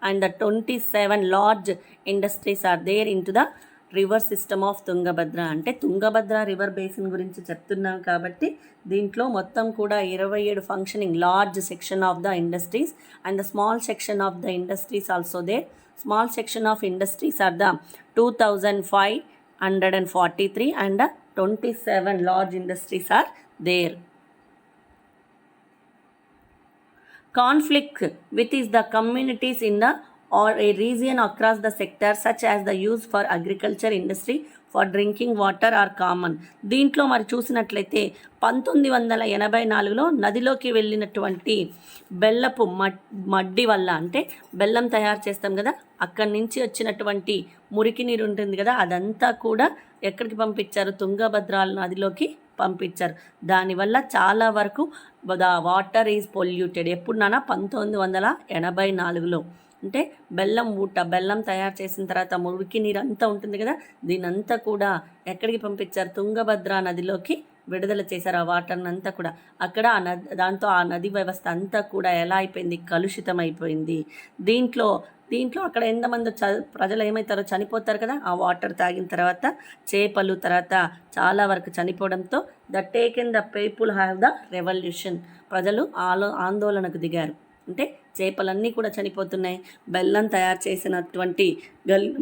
and the 27 large industries are there in to the river system of Tungabhadra. అంటే తుంగభద్ర రివర్ బేసిన్ గురించి చెప్తున్నాం కాబట్టి దీంట్లో మొత్తం కూడా 27 functioning large section of the industries and the small section of the industries also there. Small section of industries are the 2543 and 27 large industries are there. Conflict with is the communities in the or a region across the sector such as the use for agriculture industry for drinking water are common. దీంట్లో మరి చూసినట్లయితే 1984లో నదిలోకి వెళ్ళినటువంటి బెల్లపు మడ్డి వల్ల అంటే బెల్లం తయారు చేస్తాం కదా, అక్కడి నుంచి వచ్చినటువంటి మురికి నీరు ఉంటుంది కదా, అదంతా కూడా ఎక్కడికి పంపించారు? తుంగభద్ర నదిలోకి పంపించారు. దానివల్ల చాలా వరకు ద వాటర్ ఈజ్ పొల్యూటెడ్. ఎప్పుడు నాన్న? 1984లో. అంటే బెల్లం తయారు చేసిన తర్వాత మురికి నీరు అంతా ఉంటుంది కదా, దీనంతా కూడా ఎక్కడికి పంపించారు? తుంగభద్ర నదిలోకి విడుదల చేశారు ఆ వాటర్ని అంతా కూడా. అక్కడ దాంతో ఆ నది వ్యవస్థ అంతా కూడా ఎలా అయిపోయింది? కలుషితం అయిపోయింది. దీంట్లో అక్కడ ఎంతమంది ప్రజలు ఏమవుతారో చనిపోతారు కదా ఆ వాటర్ తాగిన తర్వాత. చేపలు తర్వాత చాలా వరకు చనిపోవడంతో the taken the people have the revolution. ప్రజలు ఆందోళనకు దిగారు. అంటే చేపలన్నీ కూడా చనిపోతున్నాయి. బెల్లం తయారు చేసినటువంటి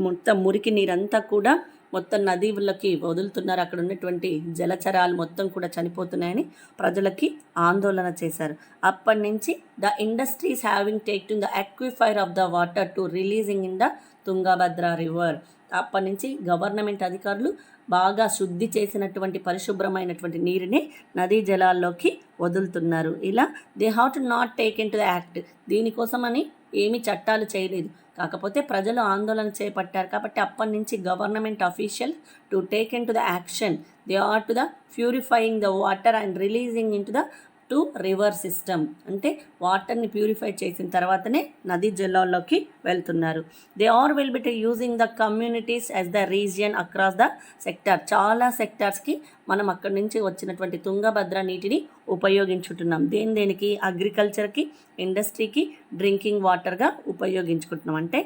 మొత్తం మురికి నీరంతా కూడా మొత్తం నదిలకి వదులుతున్నారు. అక్కడ ఉన్నటువంటి జలచరాలు మొత్తం కూడా చనిపోతున్నాయని ప్రజలకి ఆందోళన చేశారు. అప్పటి నుంచి the industries having taking the aquifer of the water to releasing in the Tungabhadra river. అప్పటి నుంచి గవర్నమెంట్ అధికారులు బాగా శుద్ధి చేసినటువంటి పరిశుభ్రమైనటువంటి నీరుని నదీ జలాల్లోకి వదులుతున్నారు. ఇలా they have to not take in to the act. దీనికోసమని ఏమీ చట్టాలు చేయలేదు, కాకపోతే ప్రజలు ఆందోళన చేపట్టారు కాబట్టి అప్పటి నుంచి government official to take in to the action. They are to the purifying the water and releasing in to the to river system, అంటే వాటర్ని ప్యూరిఫై చేసిన తర్వాతనే నదీ జలాల్లోకి వెళ్తున్నారు. They are will be using the communities as the region across the sector. చాలా సెక్టార్స్కి మనం అక్కడి నుంచి వచ్చినటువంటి తుంగభద్ర నీటిని ఉపయోగించుకుంటున్నాం. దేనికి అగ్రికల్చర్కి, ఇండస్ట్రీకి, డ్రింకింగ్ వాటర్గా ఉపయోగించుకుంటున్నాం. అంటే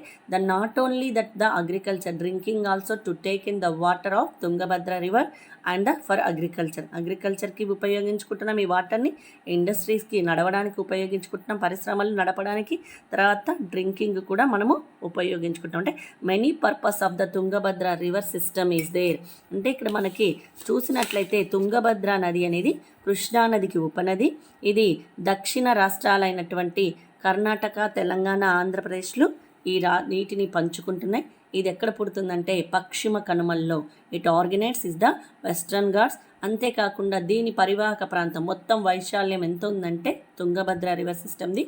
not only that the agriculture, drinking also to take in the water of Tungabhadra river and for అగ్రికల్చర్కి ఉపయోగించుకుంటున్నాం ఈ వాటర్ని, ఇండస్ట్రీస్కి నడవడానికి ఉపయోగించుకుంటున్నాం, పరిశ్రమలు నడపడానికి, తర్వాత డ్రింకింగ్ కూడా మనము ఉపయోగించుకుంటాం. అంటే many purpose of the Tungabhadra river system is there. అంటే ఇక్కడ మనకి చూసినట్లయితే తుంగభద్ర నది అనేది కృష్ణానదికి ఉపనది. ఇది దక్షిణ రాష్ట్రాలైనటువంటి కర్ణాటక, తెలంగాణ, ఆంధ్రప్రదేశ్లు ఈ నీటిని పంచుకుంటున్నాయి. ఇది ఎక్కడ పుడుతుందంటే పశ్చిమ కనుమల్లో. It originates is the Western Ghats. అంతేకాకుండా దీని పరివాహక ప్రాంతం మొత్తం వైశాల్యం ఎంత ఉందంటే తుంగభద్ర రివర్ సిస్టమ్ది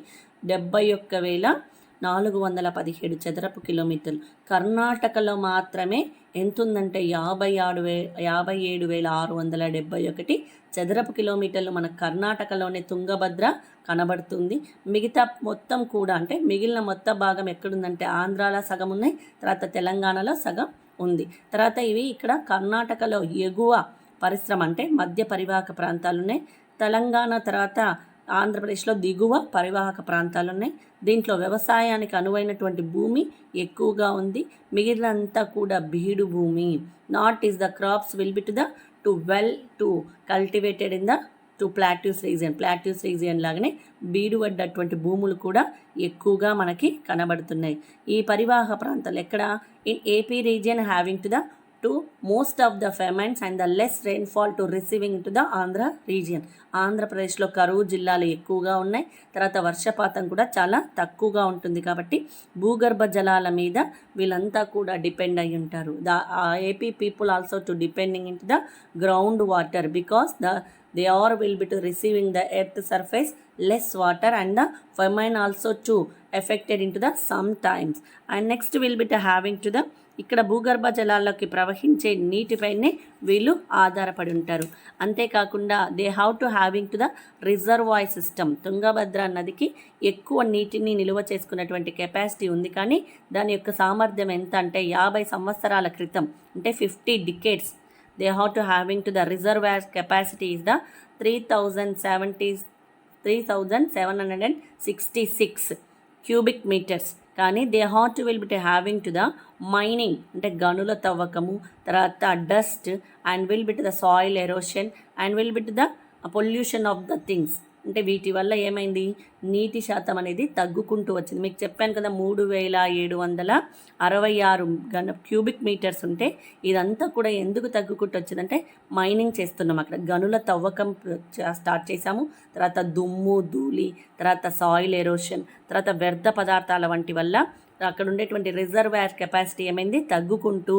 71,417 చదరపు కిలోమీటర్లు. కర్ణాటకలో మాత్రమే ఎంత ఉందంటే 57,671 చదరపు కిలోమీటర్లు మన కర్ణాటకలోనే తుంగభద్ర కనబడుతుంది. మిగతా మొత్తం కూడా అంటే మిగిలిన మొత్తం భాగం ఎక్కడుందంటే ఆంధ్రాలో సగం ఉన్నాయి, తర్వాత తెలంగాణలో సగం ఉంది. తర్వాత ఇవి ఇక్కడ కర్ణాటకలో ఎగువ పరిశ్రమ అంటే మధ్య పరివాహక ప్రాంతాలు ఉన్నాయి. తెలంగాణ తర్వాత ఆంధ్రప్రదేశ్లో దిగువ పరివాహక ప్రాంతాలు ఉన్నాయి. దీంట్లో వ్యవసాయానికి అనువైనటువంటి భూమి ఎక్కువగా ఉంది. మిగిలినంతా కూడా బీడు భూమి. Not is the crops will be to well to cultivated in the to plateaus region లాగానే బీడు పడ్డటువంటి భూములు కూడా ఎక్కువగా మనకి కనబడుతున్నాయి. ఈ పరివాహక ప్రాంతాలు ఎక్కడ in AP region having to the to most of the famines and the less rainfall to receiving to the Andhra region. ఆంధ్రప్రదేశ్లో కరువు జిల్లాలు ఎక్కువగా ఉన్నాయి, తర్వాత వర్షపాతం కూడా చాలా తక్కువగా ఉంటుంది. కాబట్టి భూగర్భ జలాల మీద వీళ్ళంతా కూడా డిపెండ్ అయి ఉంటారు. AP people also to depending in to the ground water because they are will be to receiving the earth surface less water and the famine also to affected into the sometimes. And next will be to having to the ఇక్కడ భూగర్భ జలాల్లోకి ప్రవహించే నీటిపైనే వీళ్ళు ఆధారపడి ఉంటారు. అంతేకాకుండా they have to having to the reservoir system. Tungabhadra నదికి ఎక్కువ నీటిని నిల్వ చేసుకున్నటువంటి కెపాసిటీ ఉంది, కానీ దాని యొక్క సామర్థ్యం ఎంత అంటే 50 సంవత్సరాల క్రితం అంటే 50 decades they have to having to the reservoir capacity is the 3,766 cubic meters. కానీ they hot to will be having to the mining అంటే గనుల తవ్వకము, తర్వాత dust and will be to the soil erosion and will be to the pollution of the things. అంటే వీటి వల్ల ఏమైంది, నీటి శాతం అనేది తగ్గుకుంటూ వచ్చింది. మీకు చెప్పాను కదా 3,766 క్యూబిక్ మీటర్స్ ఉంటే ఇదంతా కూడా ఎందుకు తగ్గుకుంటూ వచ్చిందంటే మైనింగ్ చేస్తున్నాం, అక్కడ గనుల తవ్వకం స్టార్ట్ చేసాము, తర్వాత దుమ్ము ధూళి, తర్వాత సాయిల్ ఎరోషన్, తర్వాత వ్యర్థ పదార్థాల వంటి వల్ల అక్కడ ఉండేటువంటి రిజర్వాయర్ కెపాసిటీ ఏమైంది తగ్గుకుంటూ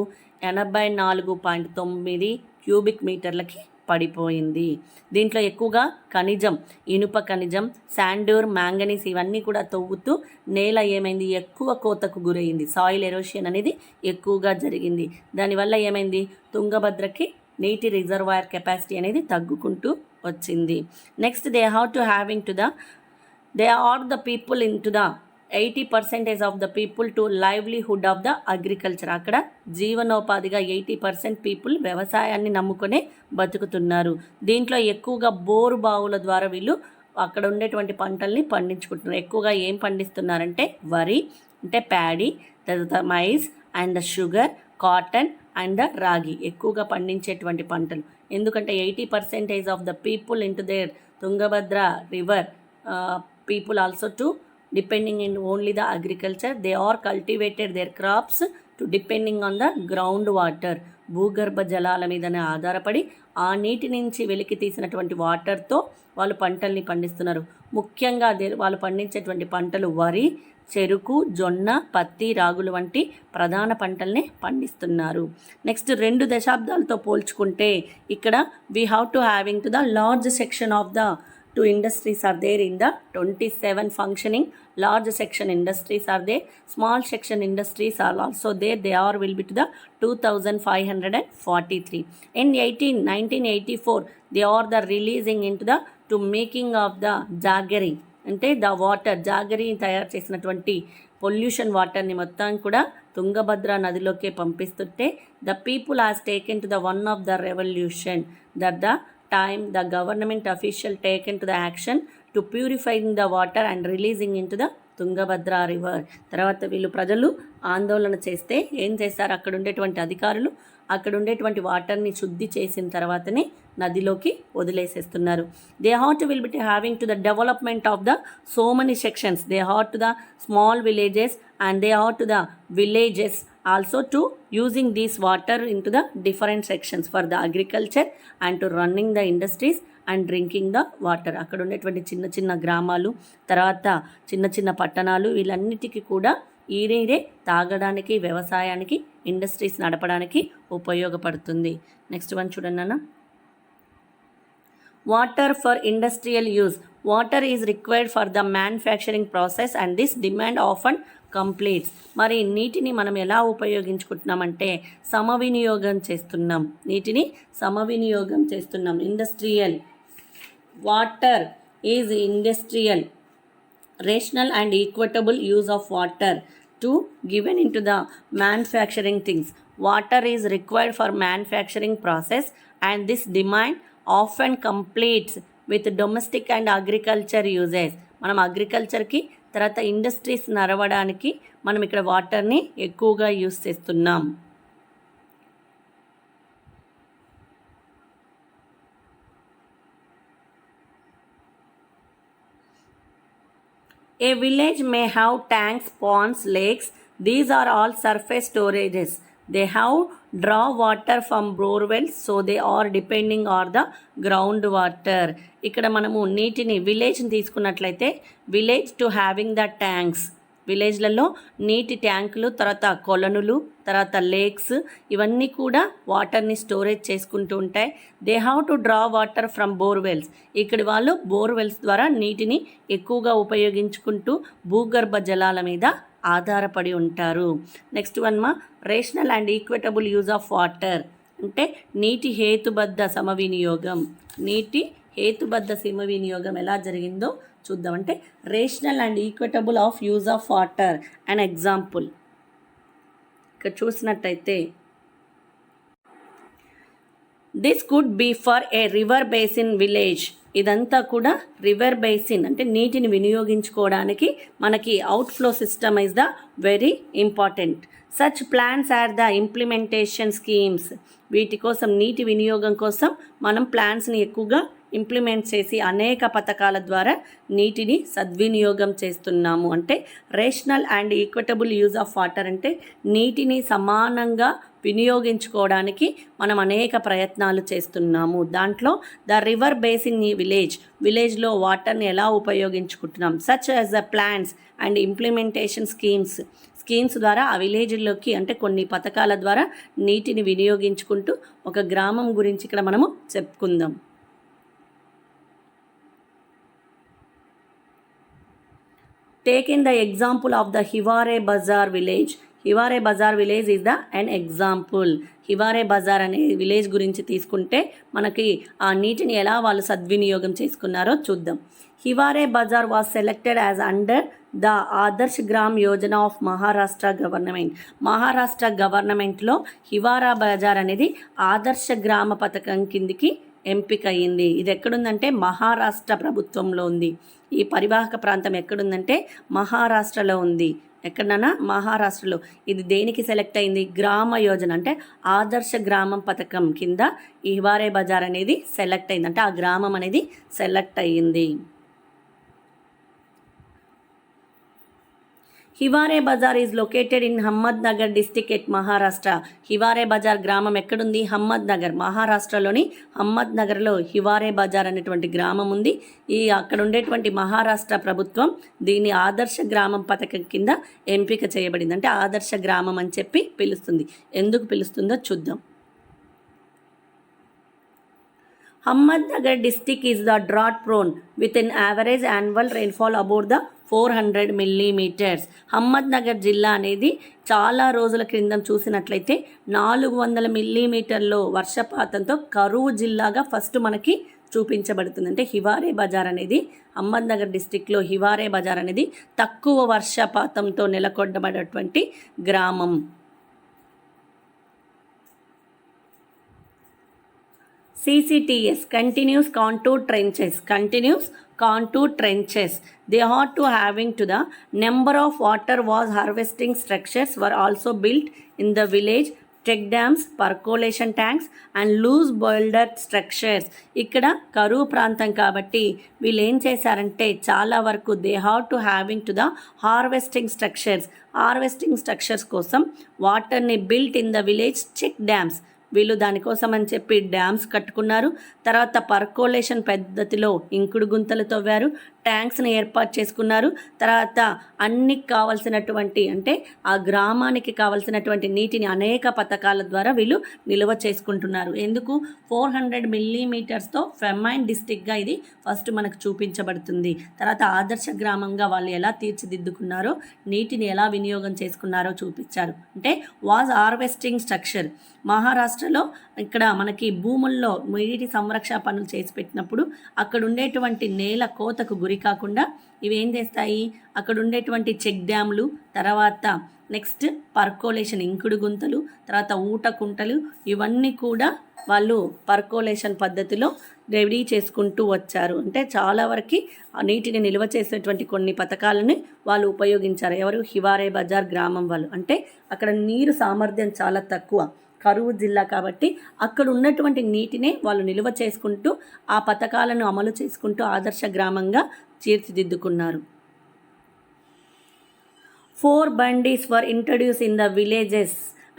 84.9 క్యూబిక్ మీటర్లకి పడిపోయింది. దీంట్లో ఎక్కువగా ఖనిజం, ఇనుప ఖనిజం, శాండూర్, మ్యాంగనీస్ ఇవన్నీ కూడా తవ్వుతూ నేల ఏమైంది ఎక్కువ కోతకు గురైంది. సాయిల్ ఎరోషన్ అనేది ఎక్కువగా జరిగింది. దానివల్ల ఏమైంది తుంగభద్రకి నీటి రిజర్వాయర్ కెపాసిటీ అనేది తగ్గుకుంటూ వచ్చింది. Next they have to having to the they are the people in to the 80% of the people to livelihood of the agriculture. అక్కడ జీవనోపాధిగా 80% పీపుల్ వ్యవసాయాన్ని నమ్ముకునే బతుకుతున్నారు. దీంట్లో ఎక్కువగా బోరు బావుల ద్వారా వీళ్ళు అక్కడ ఉండేటువంటి పంటల్ని పండించుకుంటున్నారు. ఎక్కువగా ఏం పండిస్తున్నారంటే వరి అంటే ప్యాడీ, తర్వాత maize and the sugar, cotton and the రాగి ఎక్కువగా పండించేటువంటి పంటలు. ఎందుకంటే 80% of the people in to their Tungabhadra river people also to depending in only the agriculture. They are cultivated their crops to depending on the ground water. భూగర్భ జలాల మీదనే ఆధారపడి ఆ నీటి నుంచి వెలికి తీసినటువంటి వాటర్తో వాళ్ళు పంటల్ని పండిస్తున్నారు. ముఖ్యంగా వాళ్ళు పండించేటువంటి పంటలు వరి, చెరుకు, జొన్న, పత్తి, రాగులు వంటి ప్రధాన పంటల్ని పండిస్తున్నారు. నెక్స్ట్ 2 దశాబ్దాలతో పోల్చుకుంటే ఇక్కడ we have to having to the large section of the two industries are there in the 27 functioning large section industries are there. Small section industries are also there. They are will be to the 2,543. In 1984 they are the releasing into the to making of the jaggery, అంటే the water jaggery తయారు చేసినటువంటి pollution వాటర్ని మొత్తం కూడా తుంగభద్ర నదిలోకి పంపిస్తుంటే the people has taken to the one of the revolution that the time the government official taken to the action to purifying the water and releasing in to the Tungabhadra river. తర్వాత వీళ్ళు ప్రజలు ఆందోళన చేస్తే ఏం చేస్తారు, అక్కడ ఉండేటువంటి అధికారులు అక్కడ ఉండేటువంటి వాటర్ని శుద్ధి చేసిన తర్వాతనే నదిలోకి వదిలేసేస్తున్నారు. They hot will be having to the development of the so many sections, they hot to the small villages and they hot to the villages also to using these water in to the different sections for the agriculture and to running the industries and drinking the water. అక్కడ ఉండేటువంటి చిన్న చిన్న గ్రామాలు, తర్వాత చిన్న చిన్న పట్టణాలు, వీళ్ళన్నిటికీ కూడా ఈ నీరే తాగడానికి, వ్యవసాయానికి, ఇండస్ట్రీస్ నడపడానికి ఉపయోగపడుతుంది. నెక్స్ట్ వన్ చూడండి అన్న. Water for industrial use, water is required for the manufacturing process and this demand often completes. మరి నీటిని మనం ఎలా ఉపయోగించుకుంటున్నామంటే సమవినియోగం చేస్తున్నాం, నీటిని సమవినియోగం చేస్తున్నాం. Industrial water is industrial rational and equitable use of water to given into the manufacturing things. Water is required for manufacturing process and this demand often completes with domestic and agriculture uses. మనం అగ్రికల్చర్కి తర్వాత industries నడవడానికి మనం ఇక్కడ వాటర్ని ఎక్కువగా use చేస్తున్నాం. A village may have tanks, ponds, lakes. These are all surface storages. They have draw water from borewells, so they are depending on the groundwater. ఇక్కడ మనము నీటిని విలేజ్ని తీసుకున్నట్లయితే village to having the tanks, విలేజ్లలో నీటి ట్యాంకులు, తర్వాత కొలనులు, తర్వాత లేక్స్, ఇవన్నీ కూడా వాటర్ని స్టోరేజ్ చేసుకుంటూ ఉంటాయి. They have to draw water from borewells, ఇక్కడ వాళ్ళు బోర్వెల్స్ ద్వారా నీటిని ఎక్కువగా ఉపయోగించుకుంటూ భూగర్భ జలాల మీద ఆధారపడి ఉంటారు. నెక్స్ట్ వన్ మా rational and equitable use of water, అంటే నీటి హేతుబద్ధ సమవినియోగం. నీటి హేతుబద్ధ సమవినియోగం ఎలా జరిగిందో చూద్దాం. అంటే rational and equitable of use of water and example ఇక్కడ చూసినట్టయితే this could be for a river basin village. ఇదంతా కూడా రివర్ బేసిన్ అంటే నీటిని వినియోగించుకోవడానికి మనకి outflow system is the very important. Such plans are the implementation schemes, వీటి కోసం నీటి వినియోగం కోసం మనం ప్లాన్స్ని ఎక్కువగా ఇంప్లిమెంట్ చేసి అనేక పథకాల ద్వారా నీటిని సద్వినియోగం చేస్తున్నాము. అంటే rational and equitable use of water అంటే నీటిని సమానంగా వినియోగించుకోవడానికి మనం అనేక ప్రయత్నాలు చేస్తున్నాము. దాంట్లో ద రివర్ బేసిన్ విలేజ్లో వాటర్ని ఎలా ఉపయోగించుకుంటున్నాం, such as the plans and implementation schemes ద్వారా ఆ విలేజ్లోకి అంటే కొన్ని పథకాల ద్వారా నీటిని వినియోగించుకుంటూ ఒక గ్రామం గురించి ఇక్కడ మనము చెప్పుకుందాం. Taking the example of the Hiware Bazar village. Hiware Bazar village is an example. హివారే Bazar అనే విలేజ్ గురించి తీసుకుంటే మనకి ఆ నీటిని ఎలా వాళ్ళు సద్వినియోగం చేసుకున్నారో చూద్దాం. Hiware Bazar was selected as under the Adarsh Gram Yojana of Maharashtra government. Maharashtra గవర్నమెంట్లో హివారా బజార్ అనేది ఆదర్శ గ్రామ పథకం కిందికి ఎంపిక అయ్యింది. ఇది ఎక్కడుందంటే మహారాష్ట్ర ప్రభుత్వంలో ఉంది. ఈ పరివాహక ప్రాంతం ఎక్కడుందంటే మహారాష్ట్రలో ఉంది. ఎక్కడన్నా మహారాష్ట్రలో. ఇది దేనికి సెలెక్ట్ అయింది, గ్రామ యోజన అంటే ఆదర్శ గ్రామం పథకం కింద ఈ హివారే బజార్ అనేది సెలెక్ట్ అయింది. అంటే ఆ గ్రామం అనేది సెలెక్ట్ అయ్యింది. Hiware Bazar is located in Ahmednagar district at Maharashtra. Hiware Bazar గ్రామం ఎక్కడుంది, హమ్మద్ నగర్, మహారాష్ట్రలోని హమ్మద్ నగర్లో హివారే బజార్ అనేటువంటి గ్రామం ఉంది. అక్కడ ఉండేటువంటి మహారాష్ట్ర ప్రభుత్వం దీన్ని ఆదర్శ గ్రామం పథకం కింద ఎంపిక చేయబడింది. అంటే ఆదర్శ గ్రామం అని చెప్పి పిలుస్తుంది. ఎందుకు పిలుస్తుందో చూద్దాం. Ahmednagar district is the drought prone with an average annual rainfall about the 400 millimeters. Ahmednagar జిల్లా అనేది చాలా రోజుల క్రిందం చూసినట్లయితే 400 మిల్లీమీటర్లో వర్షపాతంతో కరువు జిల్లాగా ఫస్ట్ మనకి చూపించబడుతుంది. అంటే హివారే బజార్ అనేది అహ్మద్నగర్ డిస్టిక్లో హివారే బజార్ అనేది తక్కువ వర్షపాతంతో నెలకొల్పబడినటువంటి గ్రామం. CCTS continuous contour trenches. They are to having to the number of water was harvesting structures were also built in the village. Check dams, percolation tanks and loose boulder structures. ఇక్కడ కరువు ప్రాంతం కాబట్టి వీళ్ళు ఏం చేశారంటే చాలా వరకు they have to having to the harvesting structures కోసం వాటర్ని built in the village check dams. వీళ్ళు దానికోసం అని చెప్పి డ్యామ్స్ కట్టుకున్నారు. తర్వాత పర్కోలేషన్ పద్ధతిలో ఇంకుడు గుంతలు తవ్వారు, ట్యాంక్స్ని ఏర్పాటు చేసుకున్నారు. తర్వాత అన్నికి కావాల్సినటువంటి అంటే ఆ గ్రామానికి కావాల్సినటువంటి నీటిని అనేక పథకాల ద్వారా వీళ్ళు నిల్వ చేసుకుంటున్నారు. ఎందుకు 400 మిల్లీమీటర్స్తో ఫెమైన్ డిస్టిక్గా ఇది ఫస్ట్ మనకు చూపించబడుతుంది. తర్వాత ఆదర్శ గ్రామంగా వాళ్ళు ఎలా తీర్చిదిద్దుకున్నారో, నీటిని ఎలా వినియోగం చేసుకున్నారో చూపించారు. అంటే వాజ్ హార్వెస్టింగ్ స్ట్రక్చర్. మహారాష్ట్రలో ఇక్కడ మనకి భూముల్లో నీటి సంరక్షణ పనులు చేసి పెట్టినప్పుడు అక్కడ ఉండేటువంటి నేల కోతకు గురి కాకుండా ఇవి ఏం చేస్తాయి, అక్కడ ఉండేటువంటి చెక్ డ్యామ్లు, తర్వాత నెక్స్ట్ పర్కోలేషన్ ఇంకుడు గుంతలు, తర్వాత ఊట కుంటలు, ఇవన్నీ కూడా వాళ్ళు పర్కోలేషన్ పద్ధతిలో రెడీ చేసుకుంటూ వచ్చారు. అంటే చాలా వరకు నీటిని నిల్వ చేసేటువంటి కొన్ని పథకాలని వాళ్ళు ఉపయోగించారు. ఎవరు? హివారే బజార్ గ్రామం వాళ్ళు. అంటే అక్కడ నీరు సామర్థ్యం చాలా తక్కువ, కరువు జిల్లా కాబట్టి అక్కడ ఉన్నటువంటి నీటినే వాళ్ళు నిల్వ చేసుకుంటూ ఆ పథకాలను అమలు చేసుకుంటూ ఆదర్శ గ్రామంగా తీర్చిదిద్దుకున్నారు. 4 బండీస్ వర్ ఇంట్రడ్యూస్ ఇన్ ద విలేజెస్.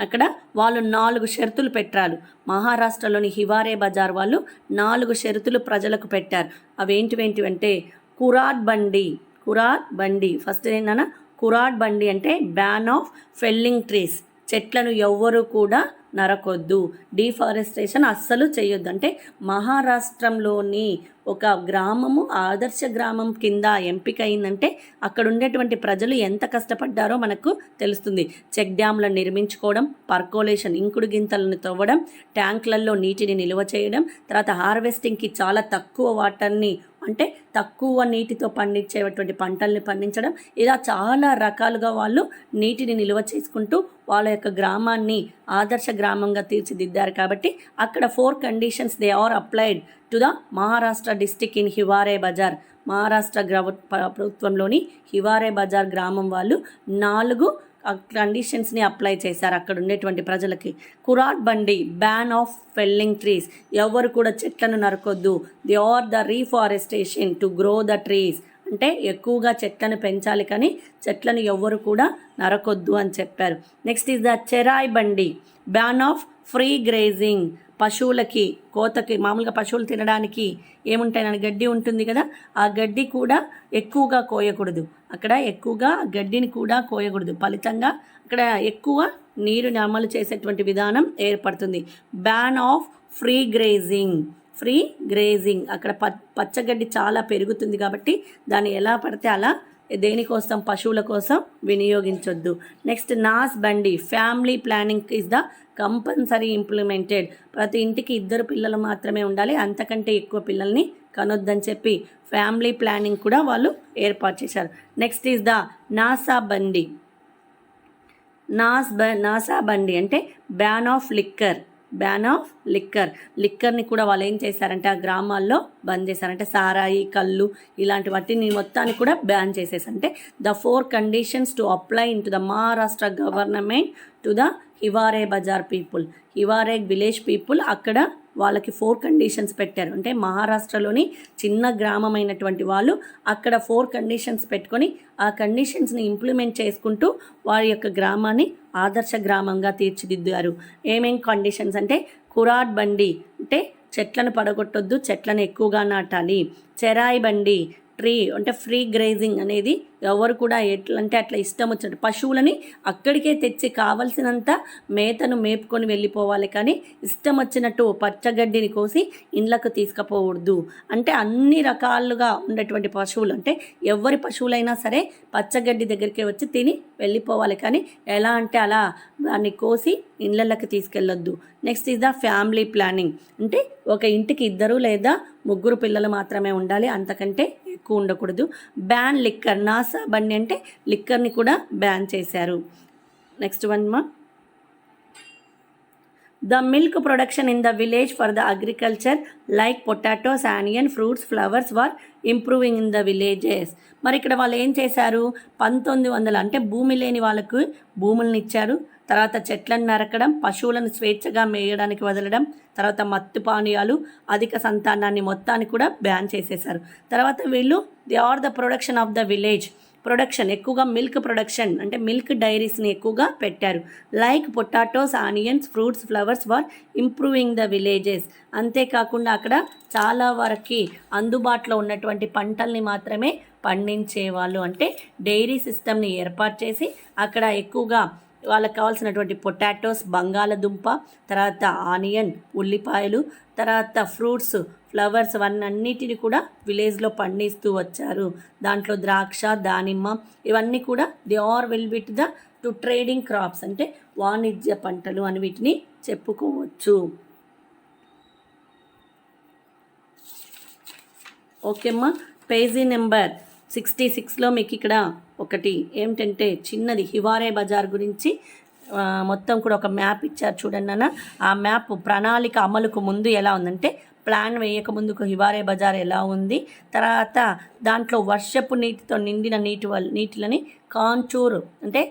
అక్కడ వాళ్ళు 4 షరతులు పెట్టారు. మహారాష్ట్రలోని హివారే బజార్ వాళ్ళు 4 షరతులు ప్రజలకు పెట్టారు. అవేంటివేంటివంటే కురాడ్ బండి. ఫస్ట్ ఏంటన్నా కురాడ్ బండి అంటే బ్యాన్ ఆఫ్ ఫెల్లింగ్ ట్రీస్. చెట్లను ఎవ్వరూ కూడా నరకొద్దు, డీఫారెస్టేషన్ అస్సలు చేయొద్దు. అంటే మహారాష్ట్రంలోని ఒక గ్రామము ఆదర్శ గ్రామం కింద ఎంపిక అయిందంటే అక్కడ ఉండేటువంటి ప్రజలు ఎంత కష్టపడ్డారో మనకు తెలుస్తుంది. చెక్ డ్యామ్లను నిర్మించుకోవడం, పర్కోలేషన్ ఇంకుడు గింతలను తవ్వడం, ట్యాంకులలో నీటిని నిల్వ చేయడం, తర్వాత హార్వెస్టింగ్కి చాలా తక్కువ వాటర్ని అంటే తక్కువ నీటితో పండించేటువంటి పంటల్ని పండించడం, ఇలా చాలా రకాలుగా వాళ్ళు నీటిని నిల్వ చేసుకుంటూ వాళ్ళ యొక్క గ్రామాన్ని ఆదర్శ గ్రామంగా తీర్చిదిద్దారు. కాబట్టి అక్కడ 4 conditions they are applied to the Maharashtra district in Hiware Bazar. Maharashtra ప్రభుత్వంలోని హివారే బజార్ గ్రామం వాళ్ళు 4 కండిషన్స్ని అప్లై చేశారు అక్కడ ఉండేటువంటి ప్రజలకి. కురాడ్ బండి బ్యాన్ ఆఫ్ ఫెల్లింగ్ ట్రీస్, ఎవరు కూడా చెట్లను నరకొద్దు. They are the reforestation to grow the trees, అంటే ఎక్కువగా చెట్లను పెంచాలి కానీ చెట్లను ఎవ్వరు కూడా నరకొద్దు అని చెప్పారు. నెక్స్ట్ ఈజ్ ద చెరాయ్ బండి బ్యాన్ ఆఫ్ ఫ్రీ గ్రేజింగ్. పశువులకి కోతకి మామూలుగా పశువులు తినడానికి ఏముంటాయని గడ్డి ఉంటుంది కదా, ఆ గడ్డి కూడా ఎక్కువగా కోయకూడదు. అక్కడ ఎక్కువగా గడ్డిని కూడా కోయకూడదు. ఫలితంగా అక్కడ ఎక్కువ నీరుని అమలు చేసేటువంటి విధానం ఏర్పడుతుంది. Ban of free grazing. అక్కడ పచ్చగడ్డి చాలా పెరుగుతుంది కాబట్టి దాన్ని ఎలా పడితే అలా దేనికోసం పశువుల కోసం వినియోగించొద్దు. నెక్స్ట్ నాస్ బండి family planning is the compulsory implemented. ప్రతి ఇంటికి 2 పిల్లలు మాత్రమే ఉండాలి, అంతకంటే ఎక్కువ పిల్లల్ని కనొద్దని చెప్పి ఫ్యామిలీ ప్లానింగ్ కూడా వాళ్ళు ఏర్పాటు చేశారు. నెక్స్ట్ ఈజ్ ద నాసా బండి అంటే బ్యాన్ ఆఫ్ లిక్కర్ని కూడా వాళ్ళు ఏం చేశారంటే ఆ గ్రామాల్లో బంద్ చేశారంటే సారాయి, కళ్ళు ఇలాంటి వాటిని మొత్తాన్ని కూడా బ్యాన్ చేసేసారు. అంటే the 4 conditions to apply in to the Maharashtra government to the Hiware Bazar people, Hiware village people. అక్కడ వాళ్ళకి 4 కండిషన్స్ పెట్టారు. అంటే మహారాష్ట్రలోని చిన్న గ్రామమైనటువంటి వాళ్ళు అక్కడ 4 కండిషన్స్ పెట్టుకొని ఆ కండిషన్స్ని ఇంప్లిమెంట్ చేసుకుంటూ వారి యొక్క గ్రామాన్ని ఆదర్శ గ్రామంగా తీర్చిదిద్దారు. ఏమేం కండిషన్స్ అంటే కురాడ్ బండి అంటే చెట్లను పడగొట్టొద్దు, చెట్లను ఎక్కువగా నాటాలి. చెరాయి బండి ట్రీ అంటే ఫ్రీ గ్రేజింగ్ అనేది ఎవరు కూడా ఎట్లా అంటే అట్లా ఇష్టం వచ్చినట్టు పశువులని అక్కడికే తెచ్చి కావలసినంత మేతను మేపుకొని వెళ్ళిపోవాలి, కానీ ఇష్టం వచ్చినట్టు పచ్చగడ్డిని కోసి ఇండ్లకు తీసుకుపోకూడదు. అంటే అన్ని రకాలుగా ఉండేటువంటి పశువులు అంటే ఎవరి పశువులైనా సరే పచ్చగడ్డి దగ్గరికి వచ్చి తిని వెళ్ళిపోవాలి, కానీ ఎలా అంటే అలా దాన్ని కోసి ఇళ్ళకి తీసుకెళ్ళొద్దు. Next is the family planning. అంటే ఒక ఇంటికి 2 లేదా 3 పిల్లలు మాత్రమే ఉండాలి, అంతకంటే ఎక్కువ ఉండకూడదు. బ్యాన్ లిక్కర్, నాసా బండి అంటే లిక్కర్ని కూడా బ్యాన్ చేశారు. నెక్స్ట్ వన్ మా, the milk production in the village for the agriculture like potatoes, onion, fruits, flowers were improving in the villages. మరి ఇక్కడ వాళ్ళు ఏం చేశారు, 1900 అంటే భూమి లేని వాళ్ళకు భూములను ఇచ్చారు, తర్వాత చెట్లను నరకడం, పశువులను స్వేచ్ఛగా మేయడానికి వదలడం, తర్వాత మత్తు పానీయాలు, అధిక సంతానాన్ని మొత్తాన్ని కూడా బ్యాన్ చేసేశారు. తర్వాత వీళ్ళు they are the production of the village, production ఎక్కువగా మిల్క్ ప్రొడక్షన్ అంటే మిల్క్ డైరీస్ని ఎక్కువగా పెట్టారు. Like potatoes, onions, fruits, flowers were improving the villages. అంతేకాకుండా అక్కడ చాలా వరకు అందుబాటులో ఉన్నటువంటి పంటల్ని మాత్రమే పండించేవాళ్ళు. అంటే డైరీ సిస్టమ్ని ఏర్పాటు చేసి అక్కడ ఎక్కువగా వాళ్ళకి కావాల్సినటువంటి పొటాటోస్, బంగాళదుంప, తర్వాత ఆనియన్, ఉల్లిపాయలు, తర్వాత ఫ్రూట్స్, ఫ్లవర్స్ అన్నిటిని కూడా విలేజ్లో పండిస్తూ వచ్చారు. దాంట్లో ద్రాక్ష, దానిమ్మ ఇవన్నీ కూడా they are will bit the two trading crops అంటే వాణిజ్య పంటలు అని వీటిని చెప్పుకోవచ్చు. ఓకేమ్మా, పేజీ నెంబర్ 66లో మీకు ఇక్కడ ఒకటి ఏమిటంటే చిన్నది హివారే బజార్ గురించి మొత్తం కూడా ఒక మ్యాప్ ఇచ్చారు చూడండి అన్న. ఆ మ్యాప్ ప్రణాళిక అమలుకు ముందు ఎలా ఉందంటే ప్లాన్ వేయక ముందుకు హివారే బజార్ ఎలా ఉంది, తర్వాత దాంట్లో వర్షపు నీటితో నిండిన నీటిలని కాంటూర్ అంటే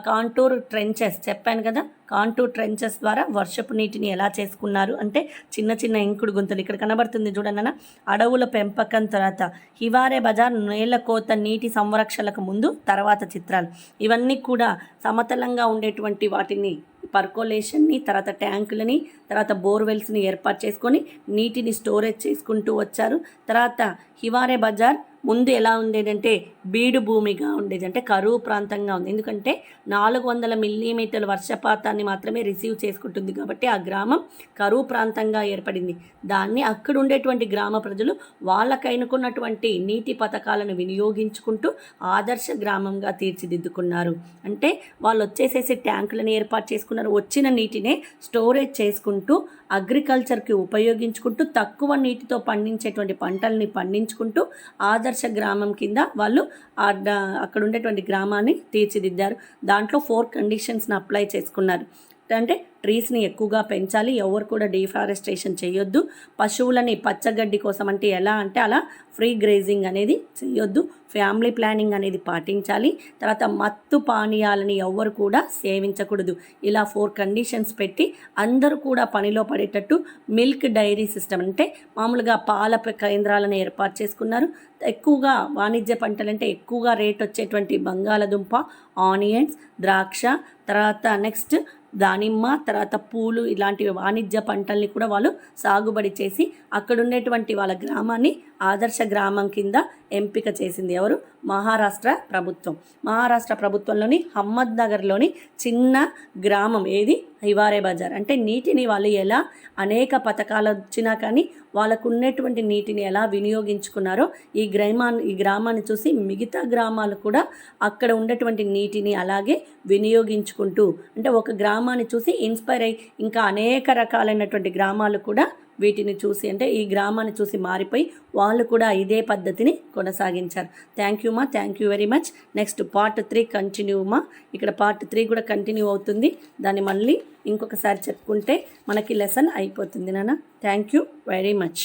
కాంటూర్ ట్రెంచెస్ చెప్పాను కదా, కాంటూర్ ట్రెంచెస్ ద్వారా వర్షపు నీటిని ఎలా చేసుకున్నారు అంటే చిన్న చిన్న ఇంకుడు గుంతలు ఇక్కడ కనబడుతుంది చూడండి. అడవుల పెంపకం, తర్వాత హివారే బజార్ నేలకోత, నీటి సంరక్షణకు ముందు తర్వాత చిత్రాలు, ఇవన్నీ కూడా సమతలంగా ఉండేటువంటి వాటిని పర్కోలేషన్ని, తర్వాత ట్యాంకులని, తర్వాత బోర్వెల్స్ని ఏర్పాటు చేసుకొని నీటిని స్టోరేజ్ చేసుకుంటూ వచ్చారు. తర్వాత హివారే బజార్ ముందు ఎలా ఉండేదంటే బీడు భూమిగా ఉండేది, అంటే కరువు ప్రాంతంగా ఉంది. ఎందుకంటే 400 మిల్లీమీటర్ల వర్షపాతాన్ని మాత్రమే రిసీవ్ చేసుకుంటుంది కాబట్టి ఆ గ్రామం కరువు ప్రాంతంగా ఏర్పడింది. దాన్ని అక్కడ ఉండేటువంటి గ్రామ ప్రజలు వాళ్ళకైనకున్నటువంటి నీటి పథకాలను వినియోగించుకుంటూ ఆదర్శ గ్రామంగా తీర్చిదిద్దుకున్నారు. అంటే వాళ్ళు వచ్చేసేసి ట్యాంకులను ఏర్పాటు చేసుకున్నారు, వచ్చిన నీటినే స్టోరేజ్ చేసుకుంటూ అగ్రికల్చర్కి ఉపయోగించుకుంటూ తక్కువ నీటితో పండించేటువంటి పంటల్ని పండించుకుంటూ ఆదర్శ గ్రామం కింద వాళ్ళు అక్కడ ఉండేటువంటి గ్రామాన్ని తీర్చిదిద్దారు. దాంట్లో 4 కండిషన్స్ని అప్లై చేసుకున్నారు. అంటే ట్రీస్ని ఎక్కువగా పెంచాలి, ఎవరు కూడా డిఫారెస్టేషన్ చేయొద్దు, పశువులని పచ్చగడ్డి కోసం అంటే ఎలా అంటే అలా ఫ్రీ గ్రేజింగ్ అనేది చేయొద్దు, ఫ్యామిలీ ప్లానింగ్ అనేది పాటించాలి, తర్వాత మత్తు పానీయాలని ఎవరు కూడా సేవించకూడదు. ఇలా 4 కండిషన్స్ పెట్టి అందరూ కూడా పనిలో పడేటట్టు మిల్క్ డైరీ సిస్టమ్ అంటే మామూలుగా పాల కేంద్రాలను ఏర్పాటు చేసుకున్నారు. ఎక్కువగా వాణిజ్య పంటలంటే ఎక్కువగా రేట్ వచ్చేటువంటి బంగాళదుంప, ఆనియన్స్, ద్రాక్ష, తర్వాత నెక్స్ట్ దానిమ్మ, తర్వాత పూలు ఇలాంటి వాణిజ్య పంటల్ని కూడా వాళ్ళు సాగుబడి చేసి అక్కడ ఉండేటువంటి వాళ్ళ గ్రామాన్ని ఆదర్శ గ్రామం కింద ఎంపిక చేసింది ఎవరు, మహారాష్ట్ర ప్రభుత్వం. మహారాష్ట్ర ప్రభుత్వంలోని అహ్మద్నగర్లోని చిన్న గ్రామం ఏది, హివారే బజార్. అంటే నీటిని వాళ్ళు ఎలా అనేక పథకాలు వచ్చినా కానీ వాళ్ళకు ఉన్నటువంటి నీటిని ఎలా వినియోగించుకున్నారో ఈ గ్రామాన్ని చూసి మిగతా గ్రామాలు కూడా అక్కడ ఉండేటువంటి నీటిని అలాగే వినియోగించుకుంటూ, అంటే ఒక గ్రామాన్ని చూసి ఇన్స్పైర్ అయ్యి ఇంకా అనేక రకాలైనటువంటి గ్రామాలు కూడా వీటిని చూసి అంటే ఈ గ్రామాన్ని చూసి మారిపోయి వాళ్ళు కూడా ఇదే పద్ధతిని కొనసాగించారు. థ్యాంక్ యూ మా, thank you very much. Next part 3 continue మా. ఇక్కడ పార్ట్ 3 కూడా కంటిన్యూ అవుతుంది, దాన్ని మళ్ళీ ఇంకొకసారి చెప్పుకుంటే మనకి లెసన్ అయిపోతుంది నాన్న. Thank you very much.